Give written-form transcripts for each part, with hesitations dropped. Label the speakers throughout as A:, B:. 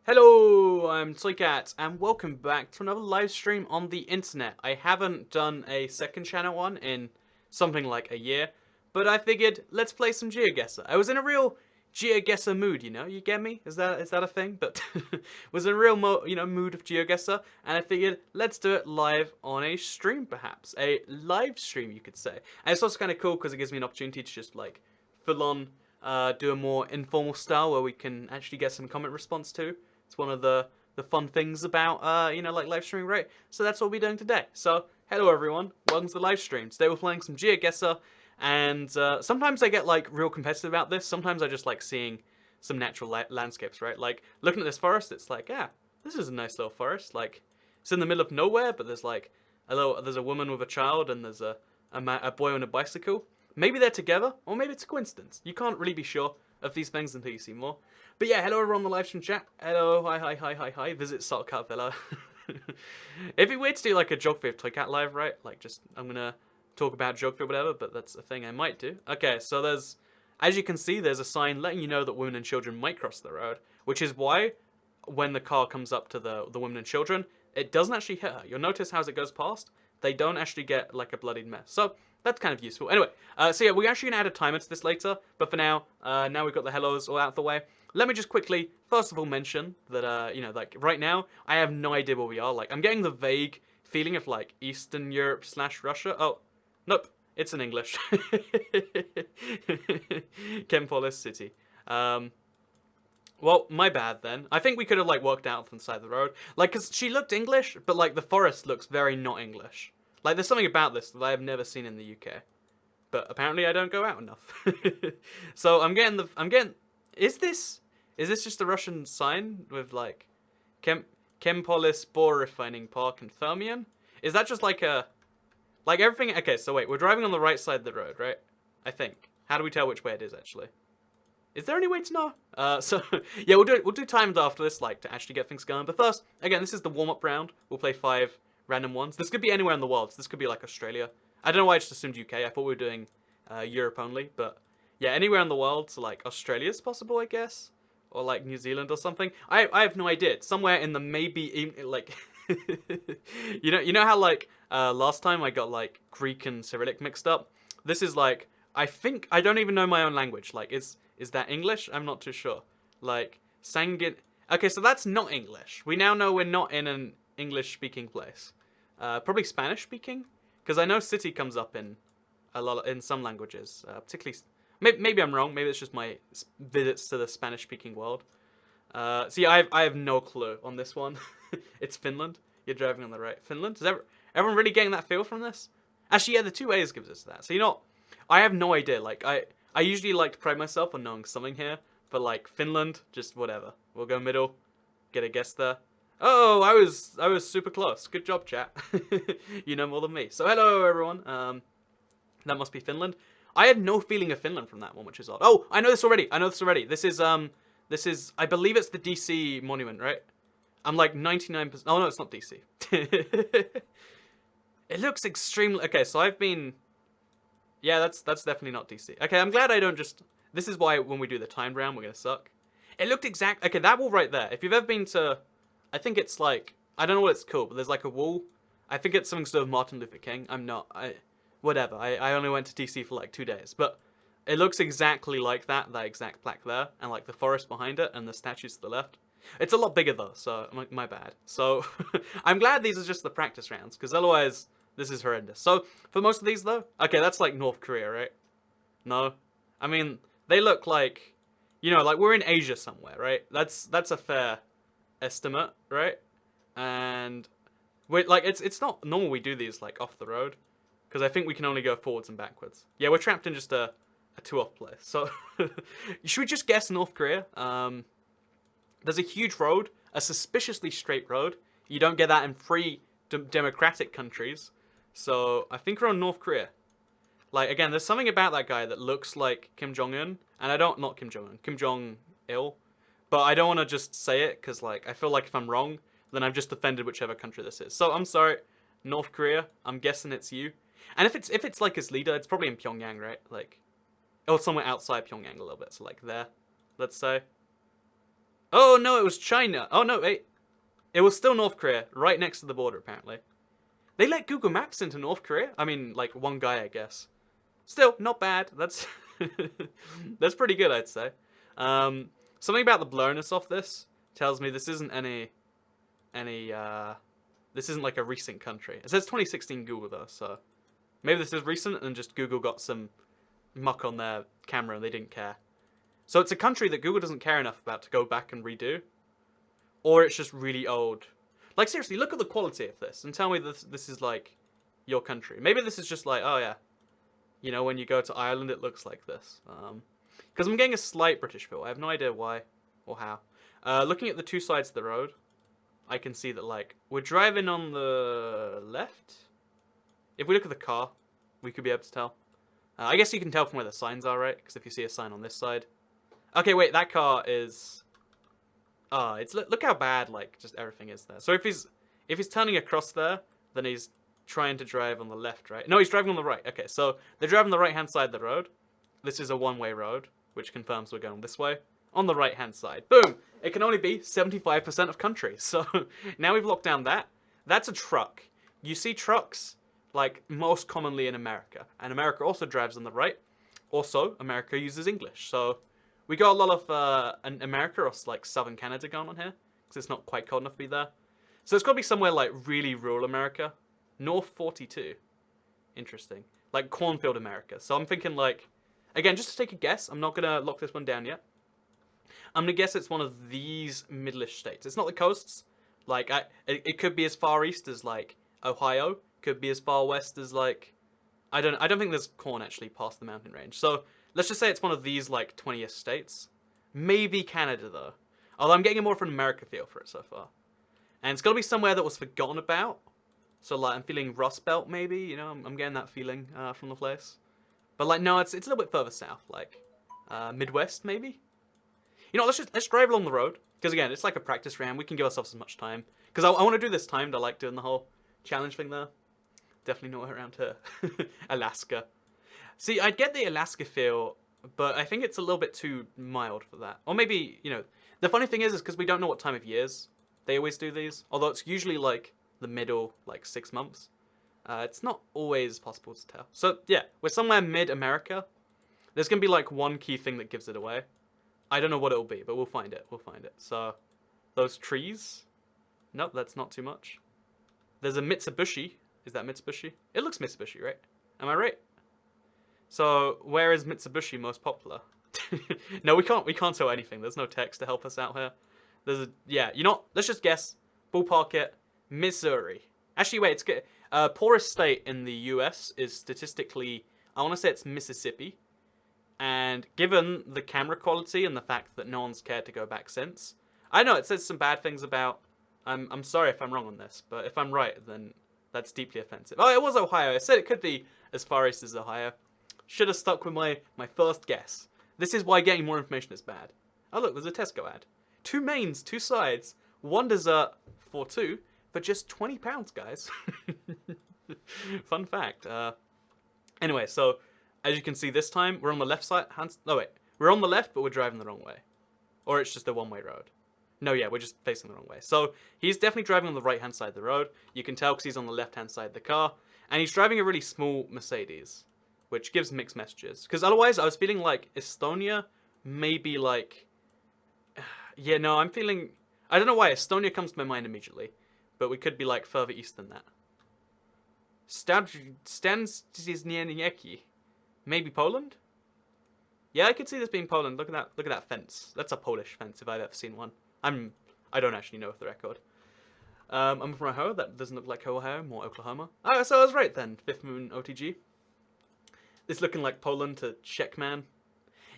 A: Hello, I'm Toycat, and welcome back to another live stream on the internet. I haven't done a second channel one in something like a year, but I figured let's play some GeoGuessr. I was in a real GeoGuessr mood, you get me? Is that a thing? But was in a real mood of GeoGuessr, and I figured let's do it live on a stream, perhaps a live stream, you could say. And it's also kind of cool because it gives me an opportunity to just like full on do a more informal style where we can actually get some comment response to. It's one of the fun things about like live streaming, right? So that's what we'll be doing today. So hello everyone, welcome to the live stream. Today we're playing some GeoGuessr, and sometimes I get like real competitive about this. Sometimes I just like seeing some natural landscapes, right? Like looking at this forest, it's like, yeah, this is a nice little forest. Like it's in the middle of nowhere, but there's like there's a woman with a child, and there's a boy on a bicycle. Maybe they're together, or maybe it's a coincidence. You can't really be sure of these things until you see more. But yeah, hello everyone on the live stream chat. Hello, hi. Visit Saltcat Villa. It'd be weird to do like a geography of Toycat live, right? Like just, I'm gonna talk about geography or whatever, but that's a thing I might do. Okay, so as you can see, there's a sign letting you know that women and children might cross the road, which is why when the car comes up to the women and children, it doesn't actually hit her. You'll notice how as it goes past, they don't actually get like a bloodied mess. So that's kind of useful. Anyway, so yeah, we're actually going to add a timer to this later, but for now, now we've got the hellos all out of the way. Let me just quickly, first of all, mention that, like, right now, I have no idea where we are. Like, I'm getting the vague feeling of, like, Eastern Europe / Russia. Oh, nope, it's in English. Kempolis City. Well, my bad then. I think we could have, like, worked out from the side of the road. Like, because she looked English, but, like, the forest looks very not English. Like, there's something about this that I have never seen in the UK. But apparently I don't go out enough. So is this just a Russian sign with like Chempolis Bore Refining Park and Fermion? Is that just like everything? Okay, so wait, we're driving on the right side of the road, right? I think. How do we tell which way it is actually? Is there any way to know? So yeah, we'll do timed after this, like to actually get things going. But first, again, this is the warm-up round. We'll play 5 random ones. This could be anywhere in the world. So this could be like Australia. I don't know why I just assumed UK. I thought we were doing Europe only, but yeah, anywhere in the world. So like Australia's possible, I guess, or like New Zealand or something. I have no idea. It's somewhere in the maybe like you know how like last time I got like Greek and Cyrillic mixed up. This is like I think I don't even know my own language. Like is that English? I'm not too sure. Like Sangin. Okay, so that's not English. We now know we're not in an English-speaking place. Probably Spanish-speaking, because I know city comes up in in some languages, particularly. Maybe I'm wrong. Maybe it's just my visits to the Spanish-speaking world. See, I have no clue on this one. It's Finland. You're driving on the right. Finland. Is everyone really getting that feel from this? Actually, yeah, the 2 A's gives us that. So I have no idea. Like I usually like to pride myself on knowing something here, but like Finland, just whatever. We'll go middle. Get a guess there. Oh, I was super close. Good job, chat. You know more than me. So hello everyone. That must be Finland. I had no feeling of Finland from that one, which is odd. Oh, I know this already. This is I believe it's the DC monument, right? I'm like 99%. Oh no, it's not DC. It looks extremely okay. So I've been. Yeah, that's definitely not DC. Okay, I'm glad I don't just. This is why when we do the timed round, we're gonna suck. It looked exact. Okay, that wall right there. If you've ever been to, I think it's like I don't know what it's called, but there's like a wall. I think it's something sort of Martin Luther King. I'm not. Whatever. I only went to DC for like 2 days, but it looks exactly like that exact plaque there, and like the forest behind it, and the statues to the left. It's a lot bigger though, so my bad. So I'm glad these are just the practice rounds, because otherwise this is horrendous. So for most of these though, okay, that's like North Korea, right? No, I mean they look like, like we're in Asia somewhere, right? That's a fair estimate, right? And we're like it's not normal we do these like off the road, because I think we can only go forwards and backwards. Yeah, we're trapped in just a 2-off place. So should we just guess North Korea? There's a huge road, a suspiciously straight road. You don't get that in free democratic countries. So I think we're on North Korea. Like, again, there's something about that guy that looks like Kim Jong-un. And not Kim Jong-un, Kim Jong-il. But I don't want to just say it, because, like, I feel like if I'm wrong, then I've just offended whichever country this is. So I'm sorry, North Korea, I'm guessing it's you. And if it's like his leader, it's probably in Pyongyang, right? Like, or somewhere outside Pyongyang a little bit. So, like, there, let's say. Oh, no, it was China. Oh, no, wait. It was still North Korea, right next to the border, apparently. They let Google Maps into North Korea? I mean, like, one guy, I guess. Still, not bad. That's that's pretty good, I'd say. Something about the blurriness of this tells me this isn't this isn't like a recent country. It says 2016 Google, though, so maybe this is recent and just Google got some muck on their camera and they didn't care. So it's a country that Google doesn't care enough about to go back and redo. Or it's just really old. Like, seriously, look at the quality of this and tell me this is, like, your country. Maybe this is just like, oh, yeah. You know, when you go to Ireland, it looks like this. Because I'm getting a slight British feel. I have no idea why or how. Looking at the two sides of the road, I can see that, like, we're driving on the left. If we look at the car, we could be able to tell. I guess you can tell from where the signs are, right? Because if you see a sign on this side. Okay, wait, that car is... it's look how bad, like, just everything is there. So if he's turning across there, then he's trying to drive on the left, right? No, he's driving on the right. Okay, so they're driving on the right-hand side of the road. This is a one-way road, which confirms we're going this way. On the right-hand side. Boom! It can only be 75% of country. So now we've locked down that. That's a truck. You see trucks, like, most commonly in America. And America also drives on the right. Also, America uses English. So we got a lot of America or, like, southern Canada going on here. Because it's not quite cold enough to be there. So it's got to be somewhere, like, really rural America. North 42. Interesting. Like, cornfield America. So I'm thinking, like... Again, just to take a guess. I'm not going to lock this one down yet. I'm going to guess it's one of these middle-ish states. It's not the coasts. Like, it could be as far east as, like, Ohio. Could be as far west as, like... I don't think there's corn, actually, past the mountain range. So, let's just say it's one of these, like, 20th states. Maybe Canada, though. Although I'm getting a more of an America feel for it so far. And it's got to be somewhere that was forgotten about. So, like, I'm feeling Rust Belt, maybe. You know, I'm getting that feeling from the place. But, like, no, it's a little bit further south. Like, Midwest, maybe? You know, let's drive along the road. Because, again, it's like a practice round. We can give ourselves as much time. Because I want to do this timed. I like doing the whole challenge thing there. Definitely nowhere around here. Alaska. See, I'd get the Alaska feel, but I think it's a little bit too mild for that. Or maybe, you know, the funny thing is because we don't know what time of years they always do these. Although it's usually, like, the middle, like, 6 months. It's not always possible to tell. So, yeah, we're somewhere mid-America. There's going to be, like, one key thing that gives it away. I don't know what it'll be, but we'll find it. We'll find it. So, those trees. Nope, that's not too much. There's a Mitsubishi. Is that Mitsubishi? It looks Mitsubishi, right? Am I right? So, where is Mitsubishi most popular? No, we can't tell anything. There's no text to help us out here. Yeah, you know, let's just guess. Ballpark it. Missouri. Actually, wait, it's good. Poorest state in the US is statistically, I want to say it's Mississippi. And given the camera quality and the fact that no one's cared to go back since, I know it says some bad things about, I'm sorry if I'm wrong on this, but if I'm right, then that's deeply offensive. Oh, it was Ohio. I said it could be as far east as Ohio. Should have stuck with my first guess. This is why getting more information is bad. Oh, look, there's a Tesco ad. 2 mains, 2 sides, 1 dessert for 2, for just £20, guys. Fun fact. Anyway, so as you can see this time, we're on the left side. No, wait. We're on the left, but we're driving the wrong way. Or it's just a one-way road. No, yeah, we're just facing the wrong way. So he's definitely driving on the right-hand side of the road. You can tell because he's on the left-hand side of the car. And he's driving a really small Mercedes, which gives mixed messages. Because otherwise, I was feeling like Estonia, maybe like... Yeah, no, I'm feeling... I don't know why Estonia comes to my mind immediately. But we could be like further east than that. Stanisnieki. Maybe Poland? Yeah, I could see this being Poland. Look at that fence. That's a Polish fence if I've ever seen one. I don't actually know for the record. I'm from Ohio. That doesn't look like Ohio, more Oklahoma. Oh, so I was right then. Fifth Moon OTG. It's looking like Poland to Czechman.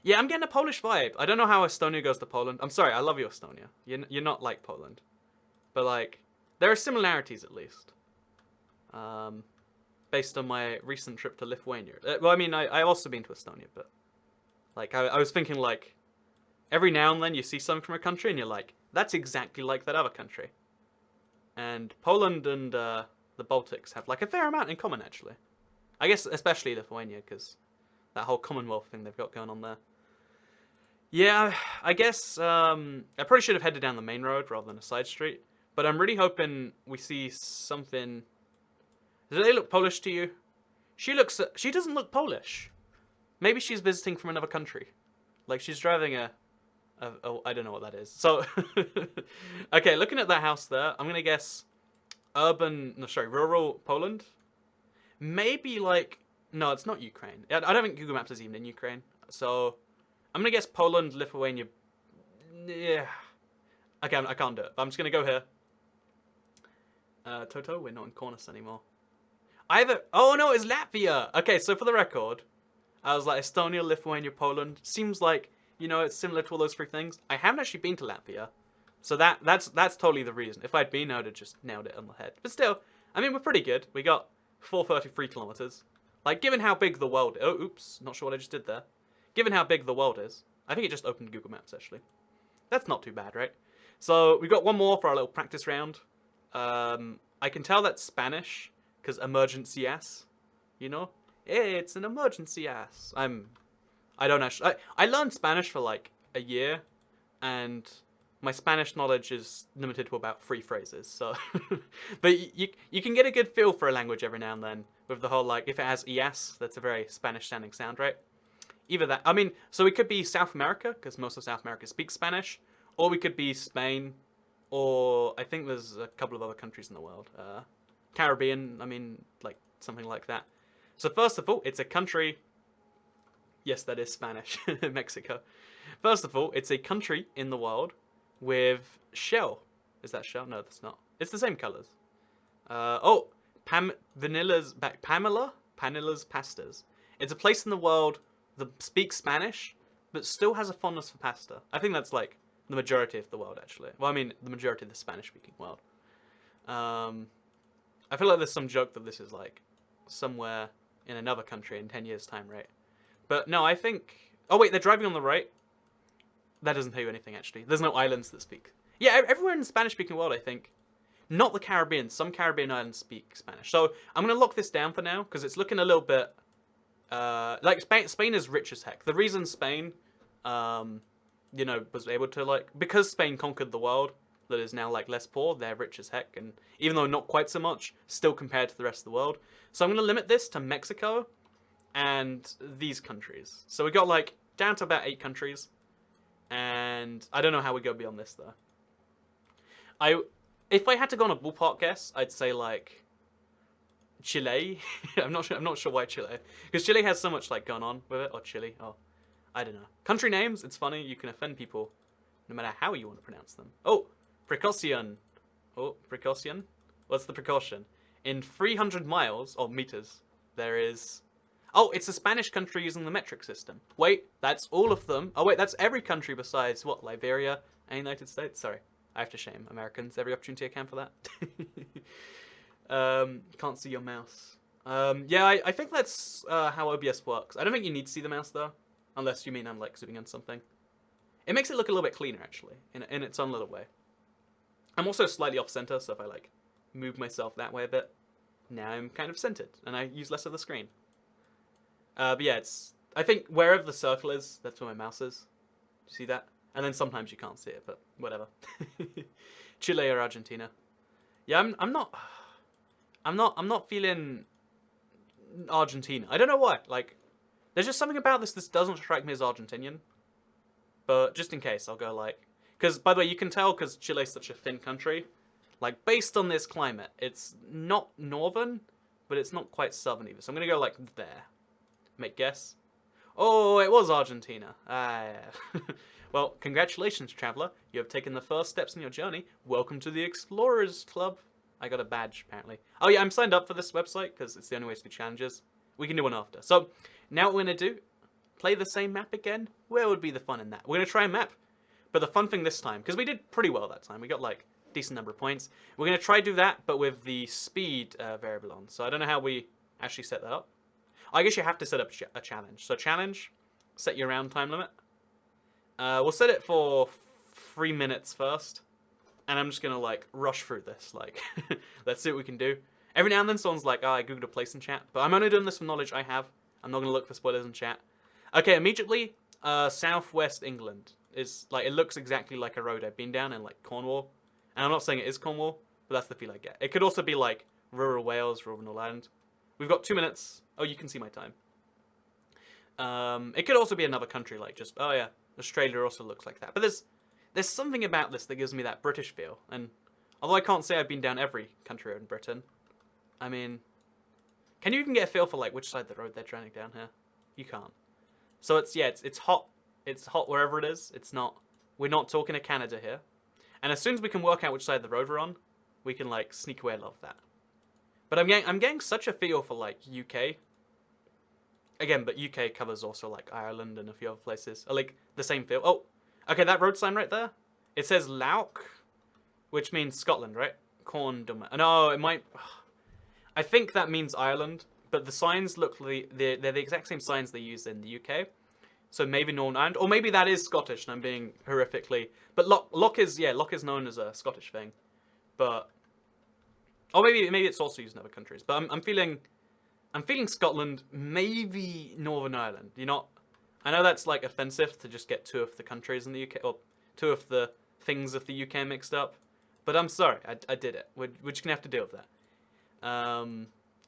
A: Yeah, I'm getting a Polish vibe. I don't know how Estonia goes to Poland. I'm sorry, I love you, Estonia. You're not like Poland. But, like, there are similarities at least. Based on my recent trip to Lithuania. Well, I mean, I've also been to Estonia, but... Like, I was thinking, like... Every now and then you see something from a country and you're like, that's exactly like that other country. And Poland and the Baltics have like a fair amount in common, actually. I guess especially Lithuania, because that whole Commonwealth thing they've got going on there. Yeah, I guess I probably should have headed down the main road rather than a side street. But I'm really hoping we see something. Do they look Polish to you? She looks. She doesn't look Polish. Maybe she's visiting from another country. Like she's driving I don't know what that is. So, okay, looking at that house there, I'm gonna guess urban. No, sorry, rural Poland. Maybe like no, it's not Ukraine. I don't think Google Maps is even in Ukraine. So I'm gonna guess Poland, Lithuania. Yeah. Okay, I can't do it. I'm just gonna go here. Toto, we're not in Cornus anymore. Either. Oh no, it's Latvia. Okay, so for the record, I was like Estonia, Lithuania, Poland. Seems like it's similar to all those three things. I haven't actually been to Latvia, so that's totally the reason. If I'd been, I would have just nailed it on the head. But still, I mean, we're pretty good. We got 433 kilometers. Like, given how big the world. Oh, oops, not sure what I just did there. Given how big the world is, I think it just opened Google Maps actually. That's not too bad, right? So we got one more for our little practice round. I can tell that's Spanish because emergency ass. Hey, it's an emergency ass. I don't actually. I learned Spanish for like a year, and my Spanish knowledge is limited to about 3 phrases. So, but you can get a good feel for a language every now and then with the whole like if it has es, that's a very Spanish sounding sound, right? Either that. I mean, so we could be South America because most of South America speaks Spanish, or we could be Spain, or I think there's a couple of other countries in the world. Caribbean. I mean, like something like that. So first of all, it's a country. Yes, that is Spanish. Mexico. First of all, it's a country in the world with shell. Is that shell? No, that's not. It's the same colors. Vanilla's Pamela? Panilla's Pastas. It's a place in the world that speaks Spanish, but still has a fondness for pasta. I think that's like the majority of the world, actually. Well, I mean, the majority of the Spanish-speaking world. I feel like there's some joke that this is like somewhere in another country in 10 years' time, right? But no, I think... Oh, wait, they're driving on the right? That doesn't tell you anything, actually. There's no islands that speak. Yeah, everywhere in the Spanish-speaking world, I think. Not the Caribbean. Some Caribbean islands speak Spanish. So I'm going to lock this down for now, because it's looking a little bit... like, Spain is rich as heck. The reason Spain, was able to, like... Because Spain conquered the world, that is now, like, less poor, they're rich as heck. And even though not quite so much, still compared to the rest of the world. So I'm going to limit this to Mexico and these countries. So we got like down to about 8 countries, and I don't know how we go beyond this though. If I had to go on a ballpark guess, I'd say like Chile. I'm not sure why Chile, because Chile has so much like going on with it. Or Chile. Oh, I don't know. Country names. It's funny. You can offend people, no matter how you want to pronounce them. Oh, precaution. Oh, precaution. What's the precaution? In 300 miles or meters, there is. Oh, it's a Spanish country using the metric system. Wait, that's all of them. Oh, wait, that's every country besides, what, Liberia and United States? Sorry, I have to shame Americans every opportunity I can for that. Can't see your mouse. Yeah, I think that's how OBS works. I don't think you need to see the mouse, though, unless you mean I'm, like, zooming on something. It makes it look a little bit cleaner, actually, in its own little way. I'm also slightly off-center, so if I, like, move myself that way a bit, now I'm kind of centered, and I use less of the screen. But yeah, I think wherever the circle is, that's where my mouse is. Do you see that? And then sometimes you can't see it, but whatever. Chile or Argentina. Yeah, I'm not feeling Argentina. I don't know why. Like, there's just something about this doesn't strike me as Argentinian. But just in case, I'll go like, because by the way, you can tell because Chile's such a thin country. Like, based on this climate, it's not northern, but it's not quite southern either. So I'm gonna go like there. Make guess. Oh, it was Argentina. Well, congratulations, traveler. You have taken the first steps in your journey. Welcome to the Explorers Club. I got a badge, apparently. Oh yeah, I'm signed up for this website because it's the only way to do challenges. We can do one after. So, now what we're going to do, play the same map again. Where would be the fun in that? We're going to try a map. But the fun thing this time, because we did pretty well that time. We got like a decent number of points. We're going to try do that, but with the speed variable on. So I don't know how we actually set that up. I guess you have to set up a challenge. So challenge, set your round time limit. We'll set it for 3 minutes first. And I'm just going to, like, rush through this. Like, let's see what we can do. Every now and then someone's like, oh, I googled a place in chat. But I'm only doing this from knowledge I have. I'm not going to look for spoilers in chat. Okay, immediately, Southwest England is like, it looks exactly like a road I've been down in like Cornwall. And I'm not saying it is Cornwall, but that's the feel I get. It could also be like rural Wales, rural Northern Ireland. We've got 2 minutes. Oh, you can see my time. It could also be another country, like just, oh yeah, Australia also looks like that. But there's something about this that gives me that British feel. And although I can't say I've been down every country in Britain, I mean, can you even get a feel for like which side of the road they're driving down here? You can't. So it's, yeah, it's hot. It's hot wherever it is. It's not, we're not talking to Canada here. And as soon as we can work out which side of the road we're on, we can like sneak away a lot of that. But I'm getting such a feel for like UK. Again, but UK covers also like Ireland and a few other places. Like the same feel. Oh, okay, that road sign right there. It says Lauk, which means Scotland, right? Corn dummer. No, it might. I think that means Ireland, but the signs look they're the exact same signs they use in the UK. So maybe Northern Ireland, or maybe that is Scottish, and I'm being horrifically. But Loch is known as a Scottish thing, but or maybe it's also used in other countries. But I'm feeling Scotland, maybe Northern Ireland. You know, I know that's like offensive to just get two of the countries in the UK, or two of the things of the UK mixed up. But I'm sorry, I did it. We're just gonna have to deal with that.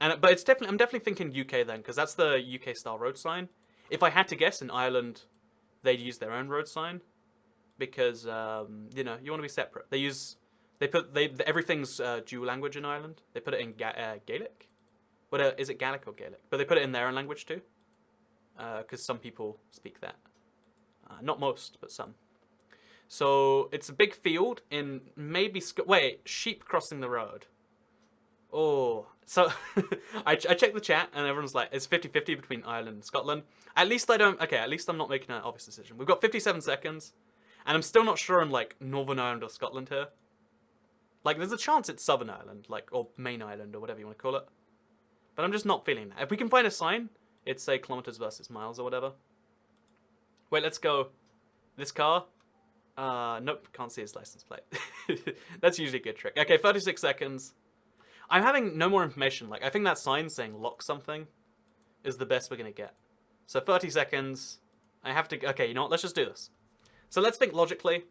A: But it's definitely, I'm definitely thinking UK then, because that's the UK style road sign. If I had to guess, in Ireland, they'd use their own road sign, because you know, you want to be separate. Everything's dual language in Ireland. They put it in Gaelic. What is it, Gaelic or Gaelic? But they put it in their own language too, because some people speak that. Not most, but some. So it's a big field in maybe wait, sheep crossing the road. Oh, so I checked the chat and everyone's like, it's 50-50 between Ireland and Scotland. At least I don't. Okay, at least I'm not making an obvious decision. We've got 57 seconds, and I'm still not sure on like Northern Ireland or Scotland here. Like, there's a chance it's Southern Ireland, like, or Main Island or whatever you want to call it. But I'm just not feeling that. If we can find a sign, it's say kilometers versus miles or whatever. Wait, let's go. This car. Nope, can't see his license plate. That's usually a good trick. Okay, 36 seconds. I'm having no more information. Like, I think that sign saying lock something is the best we're going to get. So 30 seconds. I have to... Okay, you know what? Let's just do this. So let's think logically.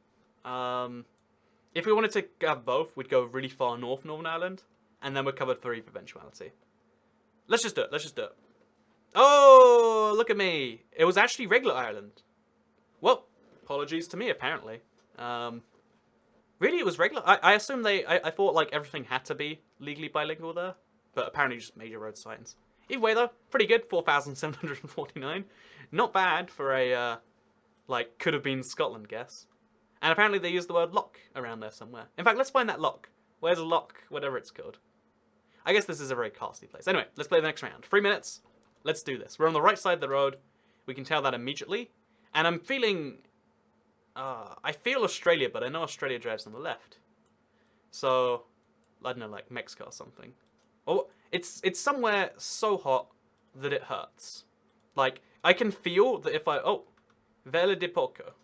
A: If we wanted to have both, we'd go really far north, Northern Ireland. And then we'd cover 3 for eventuality. Let's just do it. Let's just do it. Oh, look at me. It was actually regular Ireland. Well, apologies to me, apparently. Really, it was regular. I assume I thought like everything had to be legally bilingual there, but apparently just major road signs. Either way though, pretty good. 4,749, not bad for a like could have been Scotland guess. And apparently they used the word lock around there somewhere. In fact, let's find that lock. Where's a lock? Whatever it's called. I guess this is a very costly place. Anyway, let's play the next round. 3 minutes. Let's do this. We're on the right side of the road. We can tell that immediately, and I'm feeling. I feel Australia, but I know Australia drives on the left. So, I don't know, like Mexico or something. Oh, it's somewhere so hot that it hurts. Like, I can feel that if I... Oh, Vela de Poco.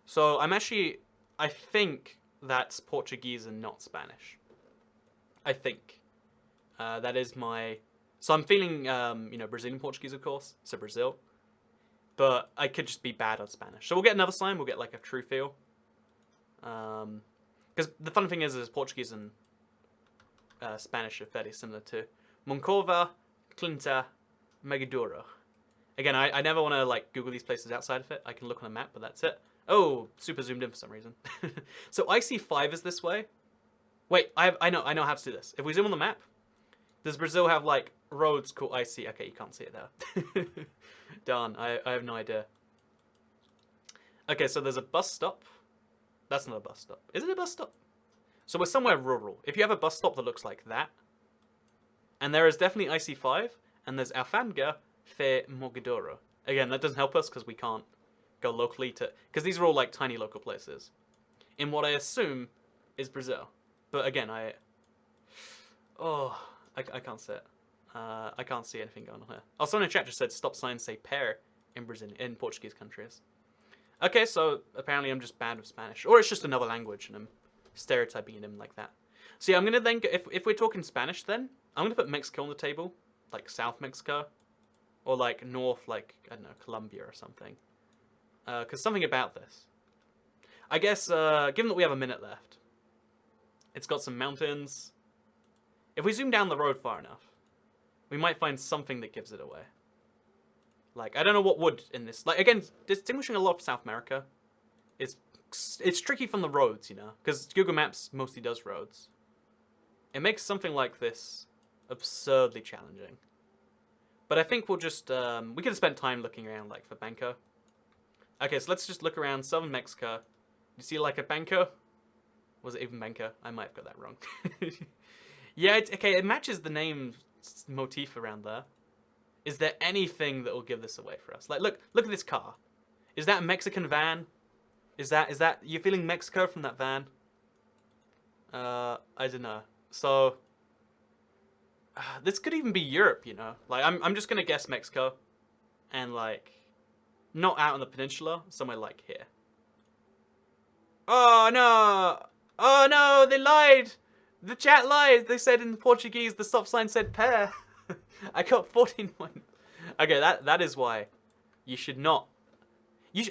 A: So, I think that's Portuguese and not Spanish. I think. That is my... So, I'm feeling, you know, Brazilian Portuguese, of course. So, Brazil. But I could just be bad on Spanish. So we'll get another sign. We'll get like a true feel. Because the fun thing is Portuguese and Spanish are fairly similar too. Moncova, Clinta, Megaduro. Again, I never want to like Google these places outside of it. I can look on a map, but that's it. Oh, super zoomed in for some reason. So IC5 is this way. Wait, I know how to do this. If we zoom on the map, does Brazil have like roads called IC? Okay, you can't see it there. Darn, I have no idea. Okay, so there's a bus stop. That's not a bus stop. Is it a bus stop? So we're somewhere rural. If you have a bus stop that looks like that, and there is definitely IC5, and there's Alfanga Fe Mogadoro. Again, that doesn't help us because we can't go locally to... Because these are all like tiny local places. In what I assume is Brazil. But again, I can't say it. I can't see anything going on here. Oh, someone in chat just said stop signs say pair in Portuguese countries. Okay, so apparently I'm just bad with Spanish. Or it's just another language and I'm stereotyping them like that. So yeah, I'm going to then... If we're talking Spanish then, I'm going to put Mexico on the table. Like South Mexico. Or like North, like, I don't know, Colombia or something. Because something about this. I guess, given that we have a minute left, it's got some mountains. If we zoom down the road far enough, we might find something that gives it away. Like, I don't know what would in this. Like, again, distinguishing a lot of South America is... It's tricky from the roads, you know? Because Google Maps mostly does roads. It makes something like this absurdly challenging. But I think we'll just... we could have spent time looking around, like, for Banco. Okay, so let's just look around southern Mexico. You see, like, a Banco? Was it even Banco? I might have got that wrong. Yeah, okay, it matches the name motif around there. Is there anything that will give this away for us? Like, look at this car. Is that a Mexican van? Is that you feeling Mexico from that van? I don't know. So this could even be Europe, you know. Like, I'm just gonna guess Mexico, and like, not out on the peninsula, somewhere like here. Oh no! Oh no! They lied. The chat lied. They said in Portuguese the stop sign said pear. I got 14 points. Okay, that is why you should not.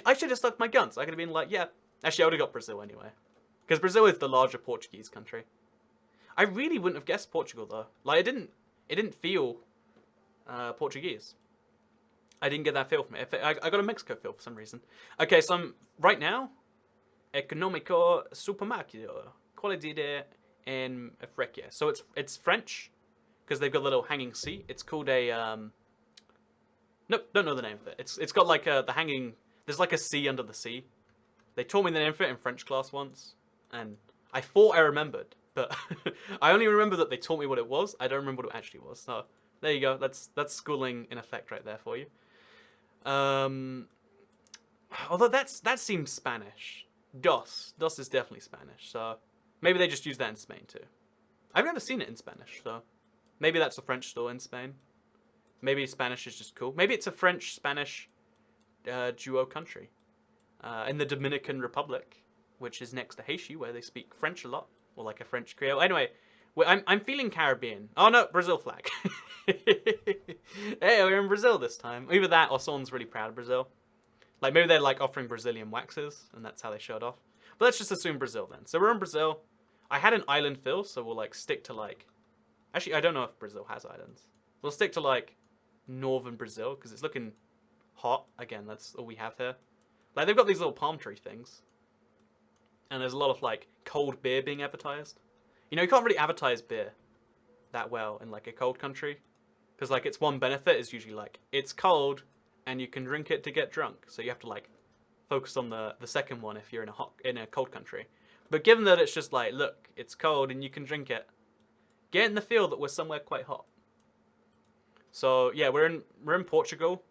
A: I should have stuck my guns. I could have been like, yeah. Actually, I would have got Brazil anyway, because Brazil is the larger Portuguese country. I really wouldn't have guessed Portugal though. Like, it didn't feel Portuguese. I didn't get that feel from it. I got a Mexico feel for some reason. Okay, so I'm right now. Económico supermercado, qualidade en Africa. So it's French, because they've got a little hanging seat. It's called a nope, don't know the name of it. It's got like the hanging. There's like a sea under the sea. They taught me the name for it in French class once, and I thought I remembered, but I only remember that they taught me what it was. I don't remember what it actually was. So there you go. That's schooling in effect right there for you. Although that seems Spanish. Dos is definitely Spanish. So maybe they just use that in Spain too. I've never seen it in Spanish, so maybe that's a French store in Spain. Maybe Spanish is just cool. Maybe it's a French-Spanish duo country. In the Dominican Republic, which is next to Haiti, where they speak French a lot, or like a French Creole. Anyway, I'm feeling Caribbean. Oh no, Brazil flag. Hey, we're in Brazil this time. Either that, or someone's really proud of Brazil. Like, maybe they're like offering Brazilian waxes, and that's how they showed off. But let's just assume Brazil then. So we're in Brazil. I had an island fill, so we'll like stick to like... Actually, I don't know if Brazil has islands. We'll stick to like northern Brazil, because it's looking hot. Again, that's all we have here. Like, they've got these little palm tree things. And there's a lot of like cold beer being advertised. You know, you can't really advertise beer that well in like a cold country. Because like its one benefit is usually like, it's cold and you can drink it to get drunk. So you have to like focus on the second one if you're in a cold country. But given that it's just like, look, it's cold and you can drink it, get in the feel that we're somewhere quite hot. So yeah, we're in Portugal.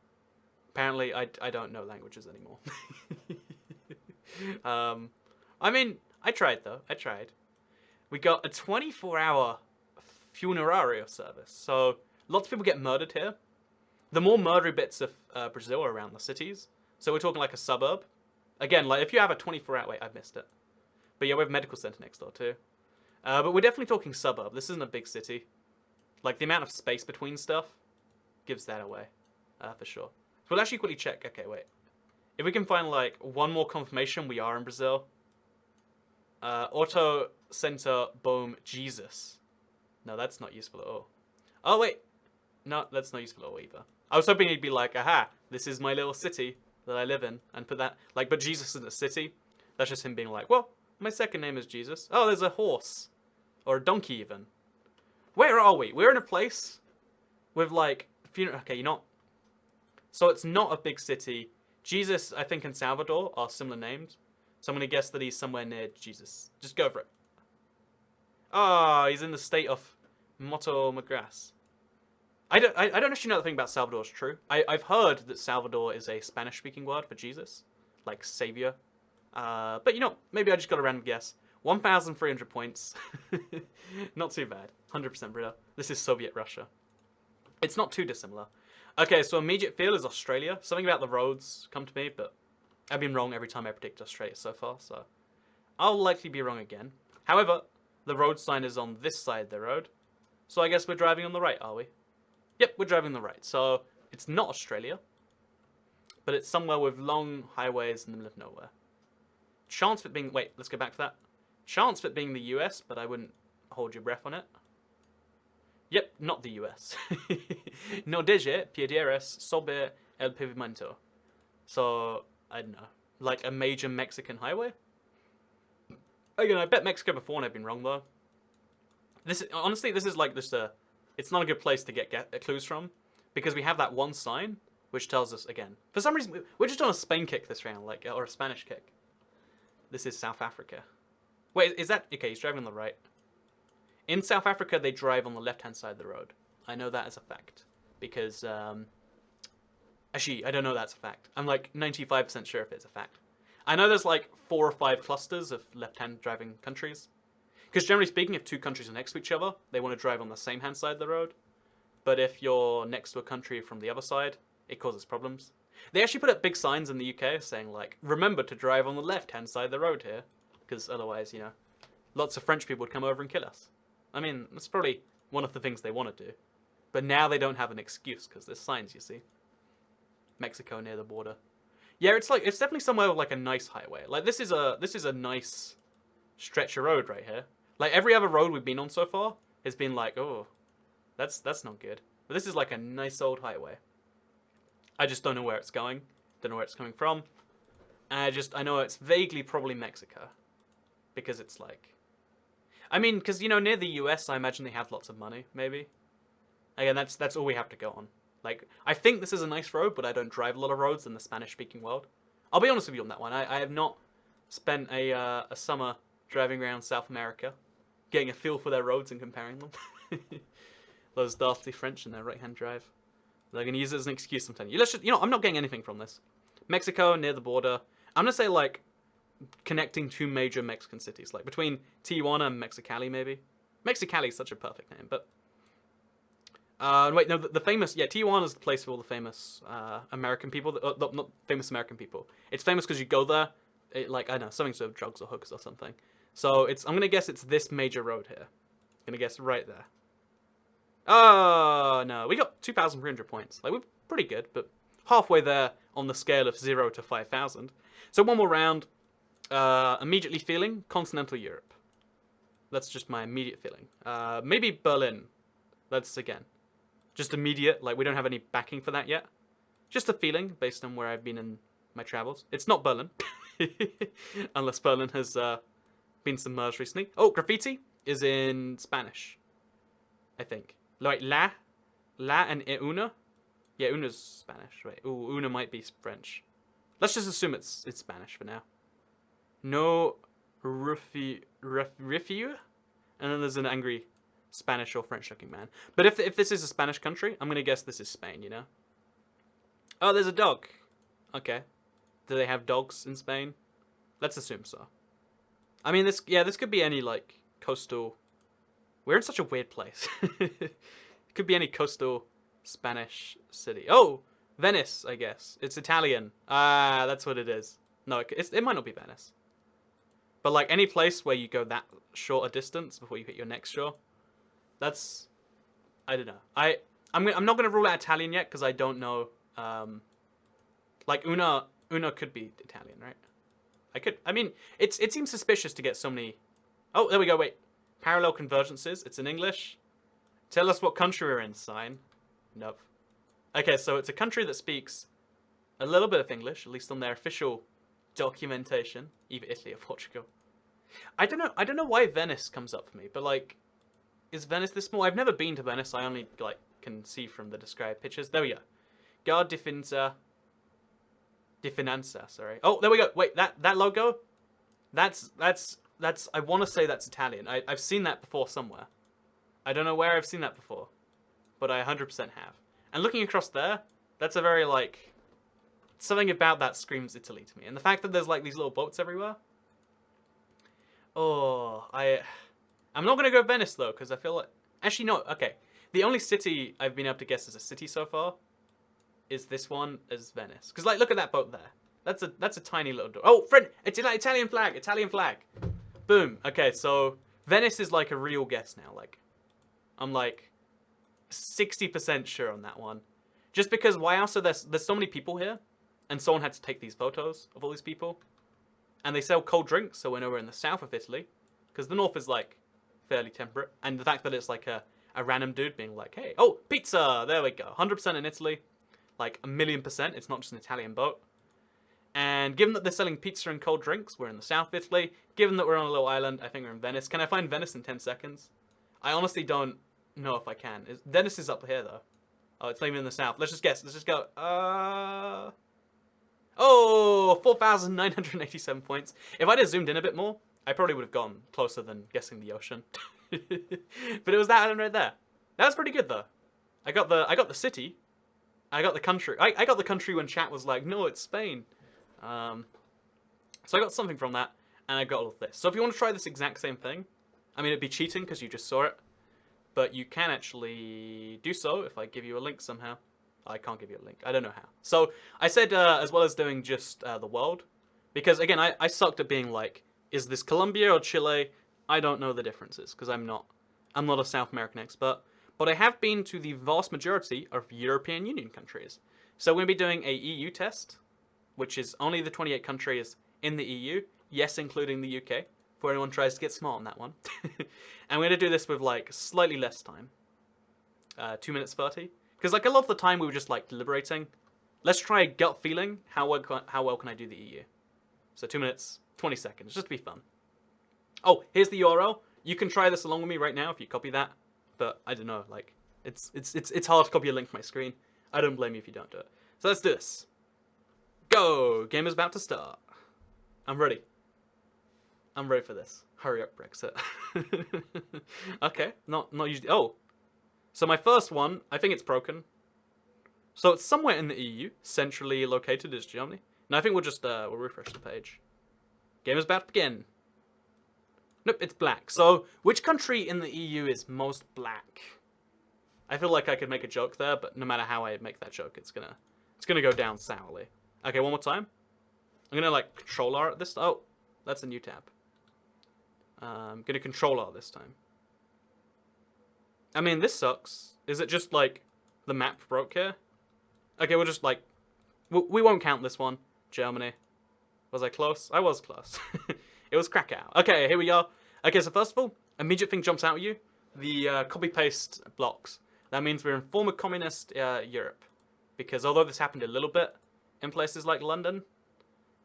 A: Apparently, I don't know languages anymore. I mean, I tried though. I tried. We got a 24-hour funerario service. So lots of people get murdered here. The more murdery bits of Brazil are around the cities. So we're talking like a suburb. Again, like if you have a 24-hour... Wait, I missed it. But yeah, we have a medical center next door too. But we're definitely talking suburb. This isn't a big city. Like the amount of space between stuff gives that away. For sure. So we'll actually quickly check. Okay, wait. If we can find like one more confirmation we are in Brazil. Auto Center Boom Jesus. No, that's not useful at all. Oh, wait. No, that's not useful at all either. I was hoping he'd be like, aha, this is my little city that I live in. And put that, like, but Jesus isn't a city. That's just him being like, well, my second name is Jesus. Oh, there's a horse. Or a donkey even. Where are we? We're in a place with like, okay, you're not. So it's not a big city. Jesus, I think, and Salvador are similar names. So I'm going to guess that he's somewhere near Jesus. Just go for it. Ah, he's in the state of Mato Magras. I don't actually know the thing about Salvador is true. I've heard that Salvador is a Spanish-speaking word for Jesus. Like savior. But you know, maybe I just got a random guess. 1,300 points. Not too bad. 100% Brita. This is Soviet Russia. It's not too dissimilar. Okay, so immediate feel is Australia. Something about the roads come to me, but I've been wrong every time I predict Australia so far, so I'll likely be wrong again. However, the road sign is on this side of the road, so I guess we're driving on the right, are we? Yep, we're driving on the right, so it's not Australia, but it's somewhere with long highways in the middle of nowhere. Chance of it being... Wait, let's go back to that. Chance of it being the US, but I wouldn't hold your breath on it. Yep, not the US. No dice pudieras sobre el pavimento. So, I don't know. Like a major Mexican highway? Again, I bet Mexico before and I've been wrong, though. Honestly, this is like just a... It's not a good place to get clues from. Because we have that one sign, which tells us, again... For some reason, we're just on a Spain kick this round, like, or a Spanish kick. This is South Africa. Wait, is that... Okay, he's driving on the right. In South Africa, they drive on the left-hand side of the road. I know that as a fact. Because, actually, I don't know that's a fact. I'm like 95% sure if it's a fact. I know there's like 4 or 5 clusters of left-hand driving countries. Because generally speaking, if 2 countries are next to each other, they want to drive on the same hand side of the road. But if you're next to a country from the other side, it causes problems. They actually put up big signs in the UK saying like, remember to drive on the left-hand side of the road here. Because otherwise, you know, lots of French people would come over and kill us. I mean, that's probably one of the things they want to do. But now they don't have an excuse because there's signs, you see. Mexico near the border. Yeah, it's definitely somewhere with like a nice highway. Like this is a nice stretch of road right here. Like every other road we've been on so far has been like, oh, that's not good. But this is like a nice old highway. I just don't know where it's going. Don't know where it's coming from. And I know it's vaguely probably Mexico. Because it's like... I mean, because, you know, near the US, I imagine they have lots of money, maybe. Again, that's all we have to go on. Like, I think this is a nice road, but I don't drive a lot of roads in the Spanish-speaking world. I'll be honest with you on that one. I have not spent a summer driving around South America, getting a feel for their roads and comparing them. Those dastardly French and their right-hand drive. They're going to use it as an excuse sometime. You know, I'm not getting anything from this. Mexico, near the border. I'm going to say, like, connecting 2 major Mexican cities. Like, between Tijuana and Mexicali, maybe. Mexicali is such a perfect name, but... wait, no, the famous... Yeah, Tijuana is the place for all the famous American people. Not famous American people. It's famous because you go there, like, I don't know, something sort of drugs or hooks or something. So, I'm going to guess it's this major road here. I'm going to guess right there. Oh, no. We got 2,300 points. Like, we're pretty good, but halfway there on the scale of 0 to 5,000. So, one more round. Immediately feeling continental Europe. That's just my immediate feeling. Maybe Berlin. That's, again, just immediate. Like, we don't have any backing for that yet. Just a feeling based on where I've been in my travels. It's not Berlin. Unless Berlin has been submerged recently. Oh, graffiti is in Spanish, I think. Like, la and una. Yeah, una's Spanish. Right. Ooh, una might be French. Let's just assume it's Spanish for now. No refuge. And then there's an angry Spanish or French looking man. But if this is a Spanish country, I'm going to guess this is Spain, you know? Oh, there's a dog. Okay. Do they have dogs in Spain? Let's assume so. I mean, this could be any, like, coastal... We're in such a weird place. It could be any coastal Spanish city. Oh, Venice, I guess. It's Italian. Ah, that's what it is. No, it might not be Venice. But, like, any place where you go that short a distance before you hit your next shore, that's... I don't know. I'm not going to rule out Italian yet, because I don't know... like, una could be Italian, right? I mean, it seems suspicious to get so many... Oh, there we go, wait. Parallel convergences. It's in English. Tell us what country we're in, sign. Nope. Okay, so it's a country that speaks a little bit of English, at least on their official documentation. Either Italy or Portugal. I don't know why Venice comes up for me, but, like, is Venice this small? I've never been to Venice. I only, like, can see from the described pictures. There we go. Guard di Finanza, sorry. Oh, there we go. Wait, that logo? That's I want to say that's Italian. I've seen that before somewhere. I don't know where I've seen that before, but I 100% have. And looking across there, that's a very, like, something about that screams Italy to me. And the fact that there's, like, these little boats everywhere. Oh, I'm not going to go Venice, though, because I feel like... Actually, no, okay. The only city I've been able to guess as a city so far is this one as Venice. Because, like, look at that boat there. That's a tiny little door. Oh, friend, it's Italian flag, Italian flag. Boom. Okay, so Venice is, like, a real guess now. Like, I'm, like, 60% sure on that one. Just because why else are there's so many people here? and someone had to take these photos of all these people. And they sell cold drinks, so we know we're in the south of Italy, because the north is like fairly temperate. And the fact that it's like a random dude being like, hey, oh, pizza, there we go, 100% in Italy, like 1,000,000%. It's not just an Italian boat. And given that they're selling pizza and cold drinks, we're in the south of Italy. Given that we're on a little island, I think we're in Venice. Can I find Venice in 10 seconds? I honestly don't know if I can. Venice is up here, though. Oh, it's not even in the south. Let's just guess. Let's just go. Oh, 4,987 points. If I'd have zoomed in a bit more, I probably would have gone closer than guessing the ocean. But it was that island right there. That was pretty good, though. I got the city. I got the country. I got the country when chat was like, no, it's Spain. So I got something from that, and I got all of this. So if you want to try this exact same thing, I mean, it'd be cheating because you just saw it, but you can actually do so if I give you a link somehow. I can't give you a link. I don't know how. So I said, as well as doing just the world, because again, I sucked at being like, is this Colombia or Chile? I don't know the differences because I'm not a South American expert, but I have been to the vast majority of European Union countries. So we're going to be doing a EU test, which is only the 28 countries in the EU, yes, including the UK, before anyone tries to get smart on that one. And we're going to do this with, like, slightly less time. 2 minutes 30. Because, like, a lot of the time we were just, like, deliberating. Let's try a gut feeling. How well can I do the EU? So 2 minutes, 20 seconds, just to be fun. Oh, here's the URL. You can try this along with me right now if you copy that. But, I don't know, like, it's hard to copy a link from my screen. I don't blame you if you don't do it. So let's do this. Go! Game is about to start. I'm ready. I'm ready for this. Hurry up, Brexit. Okay, not usually. Oh, so my first one, I think it's broken. So it's somewhere in the EU, centrally located is Germany. And I think we'll just we'll refresh the page. Game is about to begin. Nope, it's black. So which country in the EU is most black? I feel like I could make a joke there, but no matter how I make that joke, it's gonna go down sourly. Okay, one more time. I'm gonna like control R at this. Oh, that's a new tab. I'm gonna control R this time. I mean, this sucks. Is it just like the map broke here? Okay, we'll just like we won't count this one. Germany. Was I close? I was close. It was Krakow. Okay, here we are. Okay, so first of all, immediate thing jumps out at you. The copy paste blocks. That means we're in former communist Europe, because although this happened a little bit in places like London,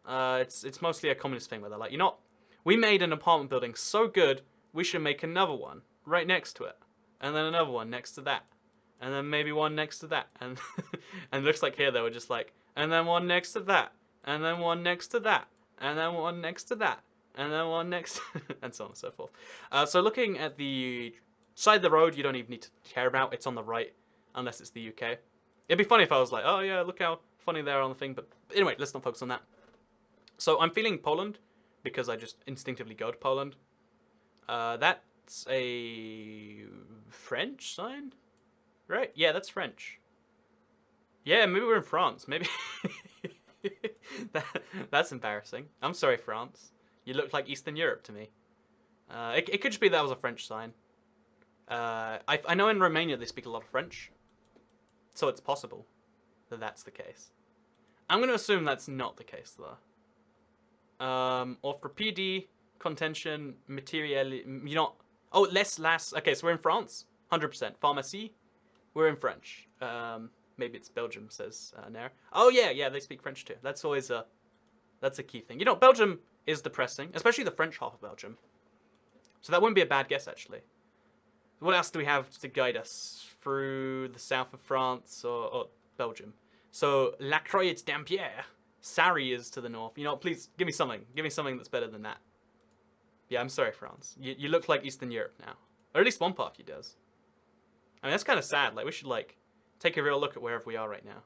A: it's mostly a communist thing where they're like, you know what? We made an apartment building so good, we should make another one right next to it, and then another one next to that, and then maybe one next to that, and and it looks like here they were just like, and then one next to that, and then one next to that, and then one next to that, and then one next, and so on and so forth. So looking at the side of the road, you don't even need to care about. It's on the right, unless it's the UK. It'd be funny if I was like, oh yeah, look how funny they are on the thing. But anyway, let's not focus on that. So I'm feeling Poland, because I just instinctively go to Poland. That's a French sign? Right? Yeah, that's French. Yeah, maybe we're in France. Maybe. That's embarrassing. I'm sorry, France. You look like Eastern Europe to me. It could just be that was a French sign. I know in Romania they speak a lot of French, so it's possible that that's the case. I'm going to assume that's not the case, though. Or for PD, contention, material, you know... Oh, las. Okay, so we're in France, 100%. Pharmacie, we're in French. Maybe it's Belgium, says Nair. Oh, yeah, they speak French too. That's always that's a key thing. You know, Belgium is depressing, especially the French half of Belgium. So that wouldn't be a bad guess, actually. What else do we have to guide us through the south of France or Belgium? So, La Croix-d'Ampierre. Sarri is to the north. You know, please, give me something. Give me something that's better than that. Yeah, I'm sorry, France. You look like Eastern Europe now. Or at least one part of you does. I mean, that's kind of sad. Like, we should, like, take a real look at wherever we are right now.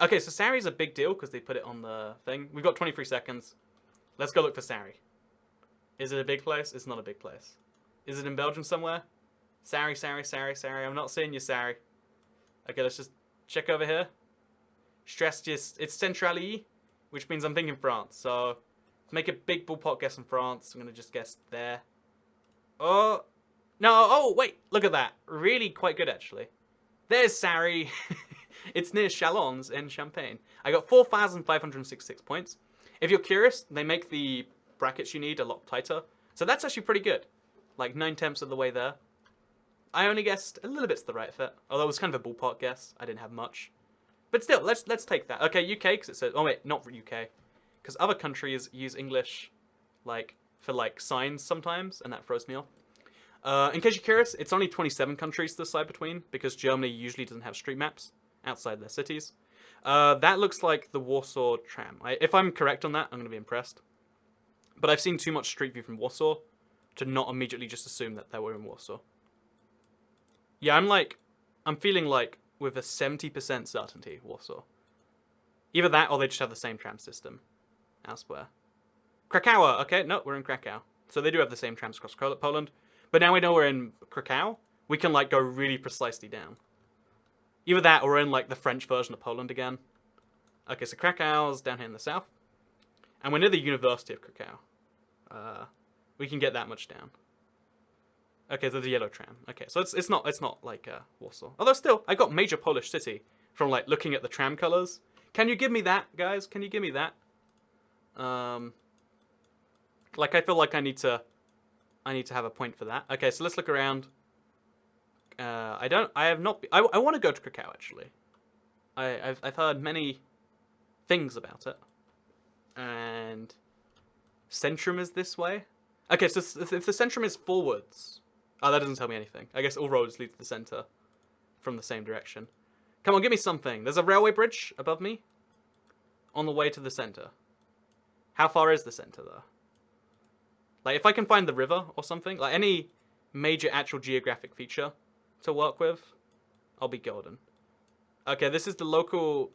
A: Okay, so Sarri's a big deal because they put it on the thing. We've got 23 seconds. Let's go look for Sarri. Is it a big place? It's not a big place. Is it in Belgium somewhere? Sarri. I'm not seeing you, Sarri. Okay, let's just check over here. Stress just... It's Centrally, which means I'm thinking France. So, to make a big ballpark guess in France, I'm going to just guess there. Oh, no. Oh, wait. Look at that. Really quite good, actually. There's Sarri. It's near Chalons in Champagne. I got 4,566 points. If you're curious, they make the brackets you need a lot tighter. So that's actually pretty good. Like 9/10 of the way there. I only guessed a little bit to the right fit. Although it was kind of a ballpark guess. I didn't have much. But still, let's take that. Okay, UK, because it says... Oh, wait, not UK. Because other countries use English, like, for, like, signs sometimes, and that throws me off. In case you're curious, it's only 27 countries to decide between, because Germany usually doesn't have street maps outside their cities. That looks like the Warsaw tram. If I'm correct on that, I'm going to be impressed. But I've seen too much Street View from Warsaw to not immediately just assume that they were in Warsaw. Yeah, I'm feeling like with a 70% certainty, Warsaw. Either that or they just have the same tram system elsewhere. Krakow, okay, no, we're in Krakow. So they do have the same trams across Poland. But now we know we're in Krakow, we can like go really precisely down. Either that or we're in like the French version of Poland again. Okay, so Krakow's down here in the south. And we're near the University of Krakow. We can get that much down. Okay, there's a yellow tram. Okay, so it's not like Warsaw. Although still, I got major Polish city from like looking at the tram colors. Can you give me that, guys? Can you give me that? Like I feel like I need to have a point for that. Okay, so let's look around. I want to go to Krakow actually. I've heard many things about it. And Centrum is this way. Okay, so if the Centrum is forwards, oh, that doesn't tell me anything. I guess all roads lead to the center from the same direction. Come on, give me something. There's a railway bridge above me on the way to the center. How far is the center though? Like if I can find the river or something, like any major actual geographic feature to work with, I'll be golden. Okay, this is the local...